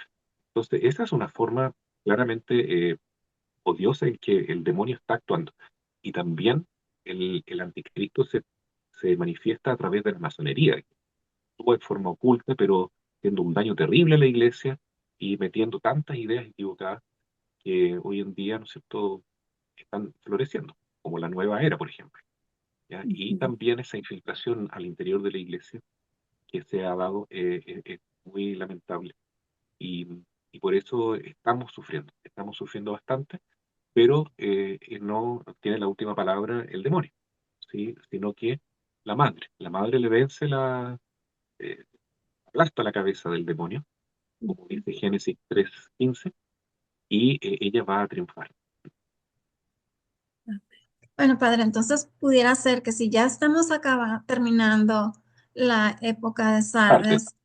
B: Entonces, esa es una forma claramente odiosa en que el demonio está actuando. Y también el anticristo se manifiesta a través de la masonería, que actúa de forma oculta, pero haciendo un daño terrible a la iglesia y metiendo tantas ideas equivocadas que hoy en día, ¿no es cierto?, están floreciendo, como la nueva era, por ejemplo. ¿Ya? Y
C: Ujú.
B: también esa infiltración al interior de la iglesia que se ha dado es muy lamentable. Y, y por eso estamos sufriendo bastante, pero no tiene la última palabra el demonio, ¿sí? Sino que la madre le vence eh, aplasta la cabeza del demonio, como
C: Ujú.
B: dice Génesis 3:15, y ella va a triunfar.
A: Bueno, padre, entonces pudiera ser que si ya estamos terminando la época de
B: Parte.
A: Sardes,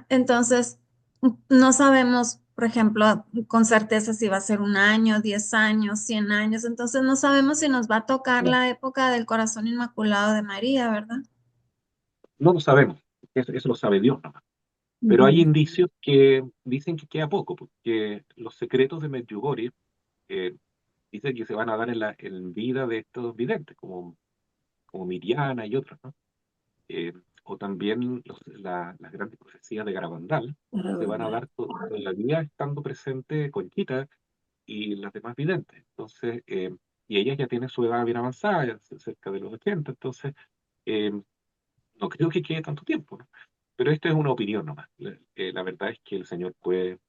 A: entonces no sabemos, por ejemplo, con certeza si va a ser un año, 10 años, 100 años, entonces no sabemos si nos va a tocar
B: No,
A: la época del corazón inmaculado de María, ¿verdad?
B: no lo sabemos, eso lo sabe Dios nomás. Pero hay
C: Ujú.
B: indicios que dicen que queda poco, porque los secretos de Medjugorje eh, dicen que se van a dar en vida de estos videntes, como Miriana y otros, ¿no? eh, o también las grandes profecías de Garabandal
C: Para
B: se van a
C: banda.
B: dar todavía estando presente Conchita y las demás videntes. Entonces, y ella ya tiene su edad bien avanzada, ya cerca de los 80, entonces eh, no creo que quede tanto tiempo, ¿no? Pero esto es una opinión nomás. La verdad es que el Señor puede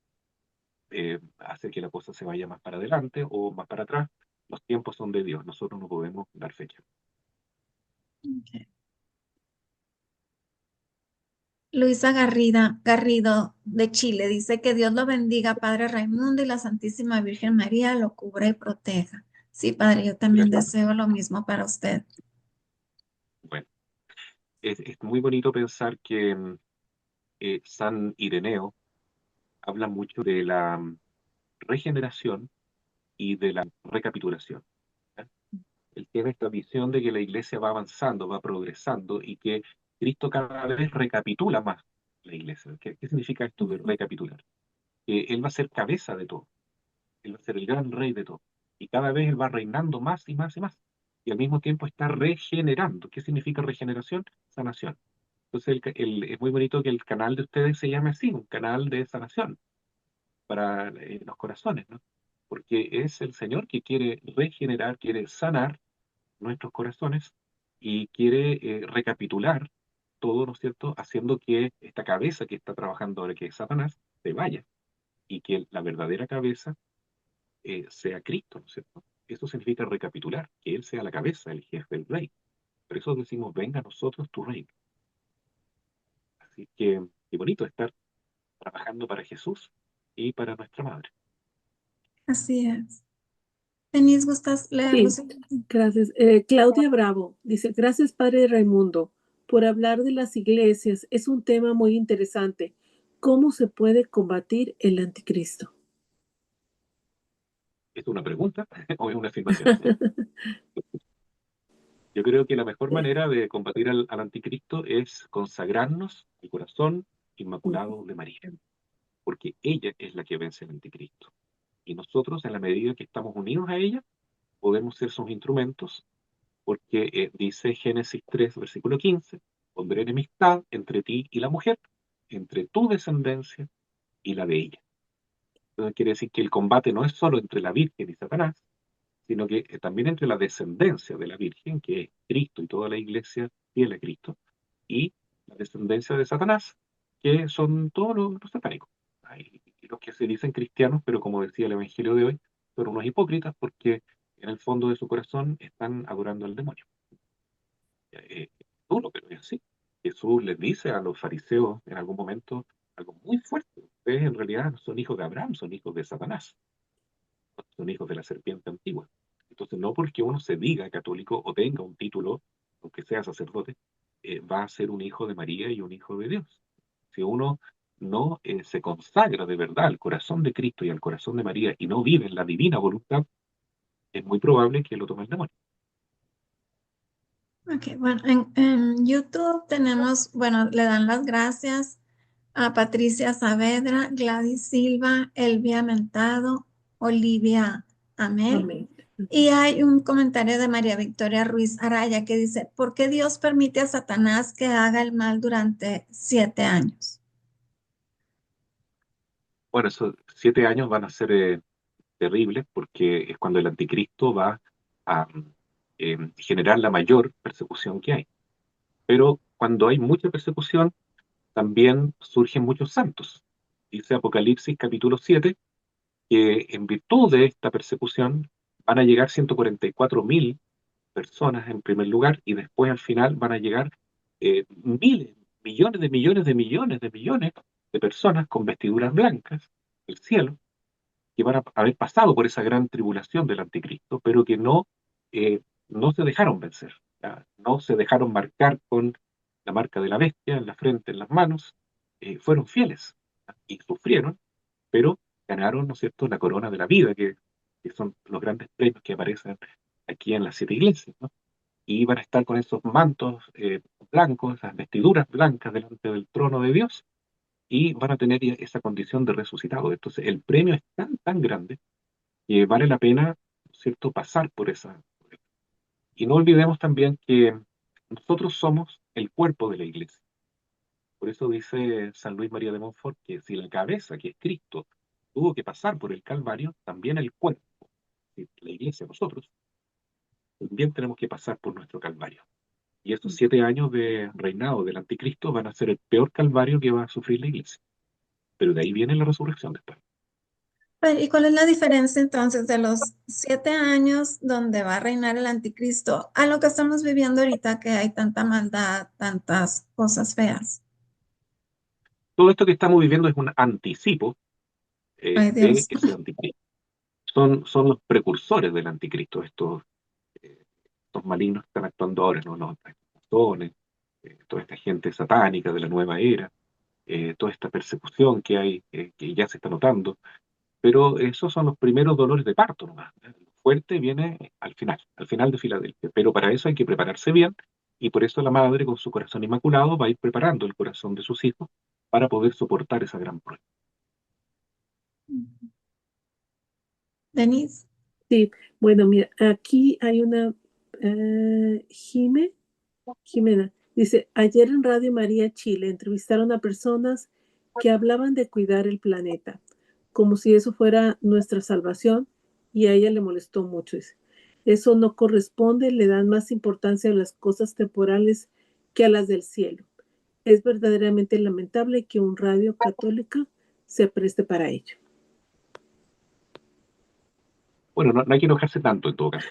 B: hacer que la cosa se vaya más para adelante o más para atrás. Los tiempos son de Dios, nosotros no podemos dar fecha.
A: Ok. Luisa Garrido de Chile dice que Dios lo bendiga, Padre Raimundo, y la Santísima Virgen María lo cubra y proteja. Sí, Padre, yo también
B: Gracias.
A: deseo lo mismo para usted.
B: Bueno, es muy bonito pensar que San Ireneo habla mucho de la regeneración y de la recapitulación. ¿Ya? Él tiene esta visión de que la iglesia va avanzando, va progresando y que Cristo cada vez recapitula más la iglesia. ¿Qué significa esto de
C: Ujú.
B: recapitular? Que Él va a ser cabeza de todo, Él va a ser el gran rey de todo. y cada vez él va reinando más y más y más. Y al mismo tiempo está regenerando. ¿Qué significa regeneración? Sanación. Entonces es muy bonito que el canal de ustedes se llame así, un canal de sanación para los corazones, ¿no? Porque es el Señor que quiere regenerar, quiere sanar nuestros corazones y quiere recapitular todo, ¿no es cierto?, haciendo que esta cabeza que está trabajando ahora, que es Satanás, se vaya y que la verdadera cabeza sea Cristo, ¿no es cierto? Eso significa recapitular, que Él sea la cabeza, el jefe, el rey. Por eso decimos, venga a nosotros tu reino. Así que, qué bonito estar trabajando para Jesús y para nuestra madre.
A: Así es. Denise, ¿gustas leer
C: Sí,
A: los siguientes?
C: gracias. Claudia Bravo dice, gracias Padre Raimundo por hablar de las iglesias. Es un tema muy interesante. ¿Cómo se puede combatir el anticristo?
B: ¿Es una pregunta o es una afirmación? Yo creo que la mejor manera de combatir al anticristo es consagrarnos al corazón inmaculado de María, porque ella es la que vence al anticristo. Y nosotros, en la medida que estamos unidos a ella, podemos ser sus instrumentos, porque dice Génesis 3, versículo 15, pondré enemistad entre ti y la mujer, entre tu descendencia y la de ella. Entonces quiere decir que el combate no es solo entre la Virgen y Satanás, sino que también entre la descendencia de la Virgen, que es Cristo y toda la iglesia fiel a Cristo, y la descendencia de Satanás, que son todos los satánicos. Hay los que se dicen cristianos, pero como decía el Evangelio de hoy, son unos hipócritas porque en el fondo de su corazón están adorando al demonio. Duro, pero es así. Jesús les dice a los fariseos en algún momento algo muy fuerte. Ustedes en realidad no son hijos de Abraham, son hijos de Satanás, son hijos de la serpiente antigua. Entonces, no porque uno se diga católico o tenga un título, aunque sea sacerdote, va a ser un hijo de María y un hijo de Dios. Si uno no se consagra de verdad al corazón de Cristo y al corazón de María y no vive en la divina voluntad, es muy probable que lo tome el demonio.
A: Ok, bueno, en YouTube tenemos, bueno, le dan las gracias a Patricia Saavedra, Gladys Silva, Elvia Mentado, Olivia Amel.
C: Amén.
A: Y hay un comentario de María Victoria Ruiz Araya que dice, ¿por qué Dios permite a Satanás que haga el mal durante 7 años?
B: Bueno, esos 7 años van a ser terribles porque es cuando el anticristo va a generar la mayor persecución que hay. Pero cuando hay mucha persecución, también surgen muchos santos. Dice Apocalipsis capítulo 7 que en virtud de esta persecución van a llegar 144.000 personas en primer lugar y después al final van a llegar miles, millones de millones de millones de millones de personas con vestiduras blancas del cielo que van a haber pasado por esa gran tribulación del anticristo, pero que eh, no se dejaron vencer, ¿ya? No se dejaron marcar con la marca de la bestia en la frente, en las manos, fueron fieles, ¿ya? Y sufrieron, pero ganaron, ¿no es cierto?, la corona de la vida, que son los grandes premios que aparecen aquí en las 7 iglesias, ¿no? Y van a estar con esos mantos blancos, esas vestiduras blancas delante del trono de Dios, y van a tener esa condición de resucitado. Entonces, el premio es tan, tan grande que vale la pena, ¿no es cierto?, pasar por esa. Y no olvidemos también que nosotros somos el cuerpo de la iglesia. Por eso dice San Luis María de Montfort que si la cabeza, que es Cristo, tuvo que pasar por el Calvario, también el cuerpo, ¿sí?, la iglesia, nosotros, también tenemos que pasar por nuestro Calvario. Y estos 7 años de reinado del anticristo van a ser el peor calvario que va a sufrir la iglesia. Pero de ahí viene la resurrección después.
A: ¿Y cuál es la diferencia entonces de los 7 años donde va a reinar el anticristo a lo que estamos viviendo ahorita, que hay tanta maldad, tantas cosas feas?
B: Todo esto que estamos viviendo es un anticipo
A: Ay,
B: de
A: Dios.
B: ese anticristo. Son los precursores del anticristo, estos malignos que están actuando ahora, ¿no? Los masones, toda esta gente satánica de la nueva era, toda esta persecución que hay, que ya se está notando, pero esos son los primeros dolores de parto nomás. Lo fuerte viene al final de Filadelfia, pero para eso hay que prepararse bien, y por eso la madre con su corazón inmaculado va a ir preparando el corazón de sus hijos para poder soportar esa gran prueba.
A: Denise.
C: Sí, bueno, mira, aquí hay una Jimena. Dice, ayer en Radio María Chile entrevistaron a personas que hablaban de cuidar el planeta, como si eso fuera nuestra salvación, y a ella le molestó mucho. Dice, eso no corresponde, le dan más importancia a las cosas temporales que a las del cielo. Es verdaderamente lamentable que un radio católica se preste para ello.
B: Bueno, no hay que enojarse tanto en todo caso,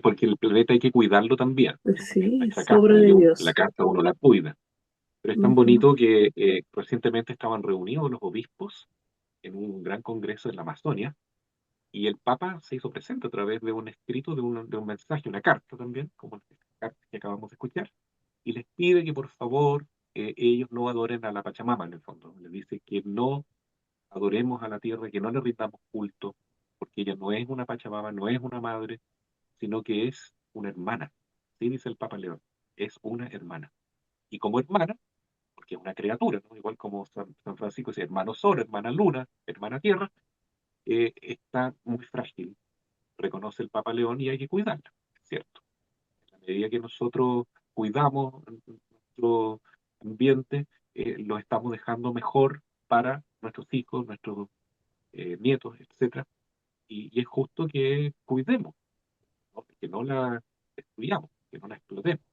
B: porque el planeta hay que cuidarlo también.
C: Pues
B: Es
C: sí,
B: nuestra
C: es
B: casa,
C: obra de
B: digamos. La
C: Dios.
B: casa uno la cuida. Pero es tan
C: Ujú,
B: bonito que recientemente estaban reunidos los obispos en un gran congreso en la Amazonia y el Papa se hizo presente a través de un escrito, de un mensaje, una carta también, como la carta que acabamos de escuchar, y les pide que por favor ellos no adoren a la Pachamama en el fondo. Les dice que no adoremos a la tierra, que no le rindamos culto, porque ella no es una Pachamama, no es una madre, sino que es una hermana. Sí, dice el Papa León, es una hermana. Y como hermana, porque es una criatura, ¿no? Igual como San Francisco dice, hermano Sol, hermana Luna, hermana Tierra, está muy frágil, reconoce el Papa León y hay que cuidarla, ¿cierto? A medida que nosotros cuidamos nuestro ambiente, lo estamos dejando mejor para nuestros hijos, nuestros nietos, etcétera, y es justo que cuidemos, ¿no? Que no la destruyamos, que no la explotemos,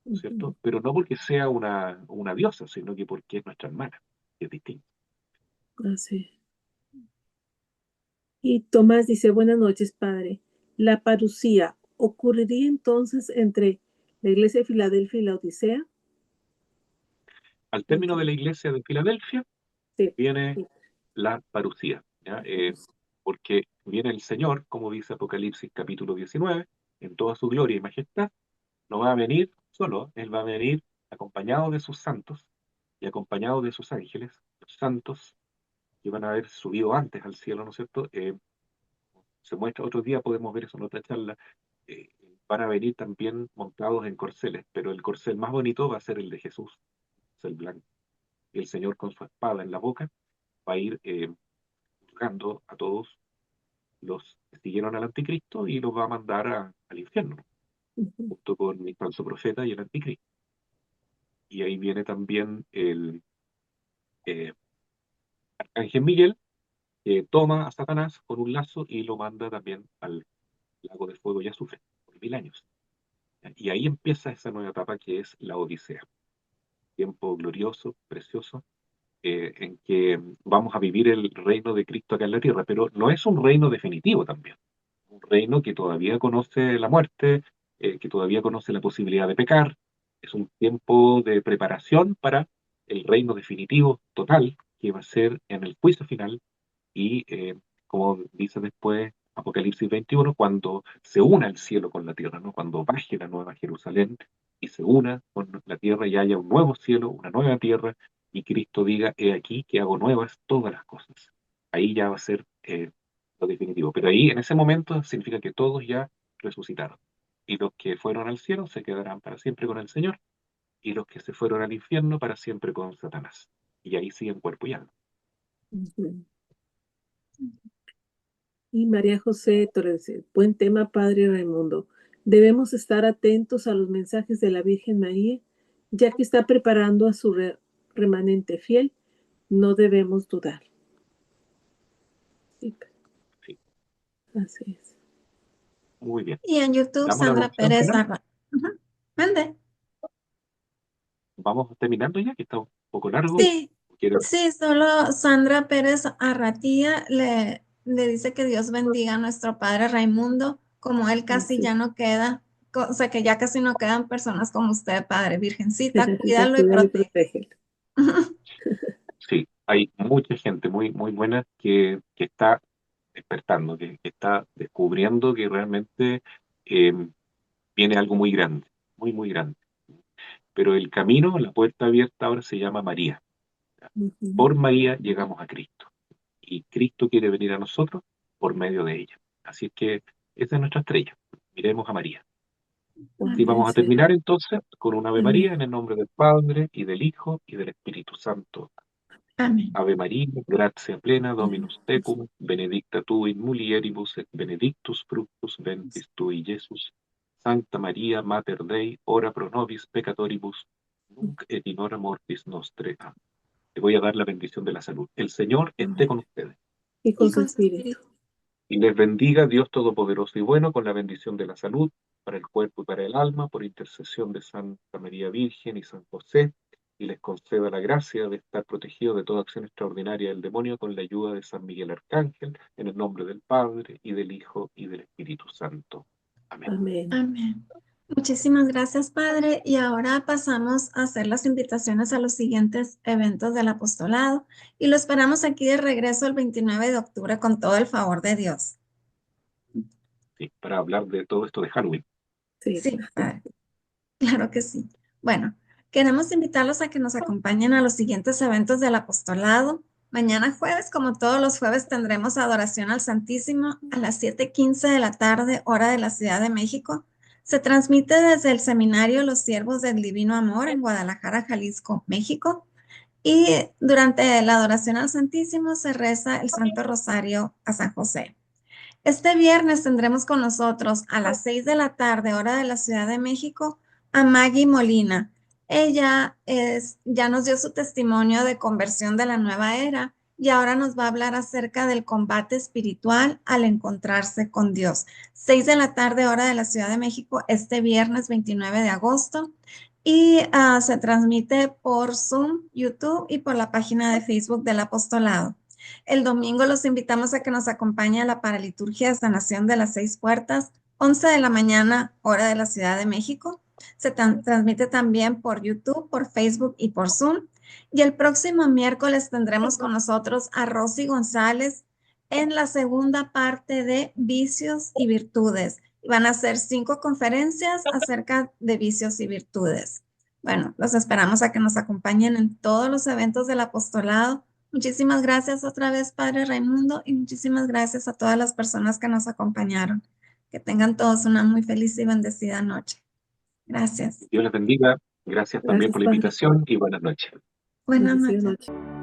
C: ujú.
B: ¿cierto? Pero no porque sea una diosa, sino que porque es nuestra hermana, que es distinto.
C: Así. Y Tomás dice, buenas noches, padre. La parucía ocurriría entonces entre la iglesia de Filadelfia y la Odisea.
B: Al
C: No
B: término de la
C: entiendo.
B: iglesia de Filadelfia
C: Sí,
B: viene
C: sí,
B: la parucía, ¿ya?
C: la parucía.
B: Porque viene el Señor, como dice Apocalipsis capítulo 19, en toda su gloria y majestad, no va a venir solo, Él va a venir acompañado de sus santos y acompañado de sus ángeles, los santos que van a haber subido antes al cielo, ¿no es cierto? Se muestra otro día, podemos ver eso en otra charla, eh, van a venir también montados en corceles, pero el corcel más bonito va a ser el de Jesús, es el blanco. Y el Señor con su espada en la boca va a ir juzgando a todos los que siguieron al anticristo y los va a mandar al infierno,
C: Ujú,
B: junto con el falso profeta y el anticristo. Y ahí viene también el eh, arcángel Miguel, que toma a Satanás con un lazo y lo manda también al lago de fuego y azufre por 1000 años. Y ahí empieza esa nueva etapa que es la Odisea. Tiempo glorioso, precioso, en que vamos a vivir el reino de Cristo acá en la tierra, pero no es un reino definitivo también. Un reino que todavía conoce la muerte, que todavía conoce la posibilidad de pecar. Es un tiempo de preparación para el reino definitivo, total, que va a ser en el juicio final y, como dice después Apocalipsis 21, cuando se una el cielo con la tierra, ¿no? Cuando baje la nueva Jerusalén y se una con la tierra y haya un nuevo cielo, una nueva tierra, y Cristo diga, he aquí que hago nuevas todas las cosas. Ahí ya va a ser lo definitivo. Pero ahí, en ese momento, significa que todos ya resucitaron. Y los que fueron al cielo se quedarán para siempre con el Señor, y los que se fueron al infierno para siempre con Satanás. Y ahí siguen cuerpo y alma.
C: ujú. Y María José Torres dice, buen tema, padre Raimundo. Debemos estar atentos a los mensajes de la Virgen María, ya que está preparando a su remanente fiel. No debemos dudar. Sí,
B: Sí,
C: así es.
B: muy bien.
A: Y en YouTube,
B: Damos la
A: Sandra
B: bendición
A: Pérez
B: final.
A: Ujú. Mande.
B: Vamos terminando ya, que está un poco largo.
A: Sí,
B: Quiero,
A: sí, solo Sandra Pérez Arratía le dice que Dios bendiga a nuestro padre Raimundo, como él casi
C: Así.
A: ya no queda, o sea que ya casi no quedan personas como usted, padre Virgencita,
C: Ya
A: cuídalo y
C: cuídalo y
A: protege.
C: protégelo.
B: sí, hay mucha gente muy, muy buena que está despertando, que está descubriendo que realmente eh, viene algo muy grande, muy, muy grande. Pero el camino, la puerta abierta ahora se llama María.
C: Ujú.
B: Por María llegamos a Cristo. Y Cristo quiere venir a nosotros por medio de ella. Así es que esa es nuestra estrella. Miremos a María. Así
C: Así
B: vamos a
C: es.
B: terminar entonces con un Ave
C: Amén.
B: María en el nombre del Padre y del Hijo y del Espíritu Santo.
A: Amén.
B: Ave María, gratia plena, Dominus tecum, benedicta tu in mulieribus et benedictus fructus ventris tui, Jesús. Sancta María, Mater Dei, ora pro nobis peccatoribus, nunc et in hora mortis nostre. Amén. Te voy a dar la bendición de la salud. El Señor esté con ustedes
C: Y con
A: Y
C: su
A: con su
C: espíritu.
A: espíritu.
B: y les bendiga Dios Todopoderoso y bueno, con la bendición de la salud para el cuerpo y para el alma, por intercesión de Santa María Virgen y San José, y les conceda la gracia de estar protegidos de toda acción extraordinaria del demonio con la ayuda de San Miguel Arcángel, en el nombre del Padre, y del Hijo, y del Espíritu Santo. Amén.
C: Amén.
A: Amén. Muchísimas gracias, Padre. Y ahora pasamos a hacer las invitaciones a los siguientes eventos del apostolado y lo esperamos aquí de regreso el 29 de octubre con todo el favor de Dios.
B: Sí, para hablar de todo esto de Halloween.
C: Sí.
A: Sí, Padre. Claro que sí. Bueno, queremos invitarlos a que nos acompañen a los siguientes eventos del apostolado. Mañana jueves, como todos los jueves, tendremos adoración al Santísimo a las 7:15 de la tarde, hora de la Ciudad de México. Se transmite desde el Seminario Los Siervos del Divino Amor en Guadalajara, Jalisco, México. Y durante la adoración al Santísimo se reza el Santo Rosario a San José. Este viernes tendremos con nosotros a las 6 de la tarde, hora de la Ciudad de México, a Maggie Molina. Ella ya nos dio su testimonio de conversión de la nueva era y ahora nos va a hablar acerca del combate espiritual al encontrarse con Dios. 6 de la tarde, hora de la Ciudad de México, este viernes 29 de agosto. Y se transmite por Zoom, YouTube y por la página de Facebook del Apostolado. El domingo los invitamos a que nos acompañe a la paraliturgia de sanación de las 6 puertas, 11 de la mañana, hora de la Ciudad de México. Se transmite también por YouTube, por Facebook y por Zoom. Y el próximo miércoles tendremos con nosotros a Rosy González en la segunda parte de Vicios y Virtudes. Van a ser 5 conferencias acerca de vicios y virtudes. Bueno, los esperamos a que nos acompañen en todos los eventos del apostolado. Muchísimas gracias otra vez, Padre Raimundo, y muchísimas gracias a todas las personas que nos acompañaron. Que tengan todos una muy feliz y bendecida noche. Gracias.
B: Dios les bendiga. Gracias también
C: Gracias,
B: por la
C: Padre.
B: invitación y buenas noches.
A: Buenas
C: Bendecida
A: noches.
C: noche.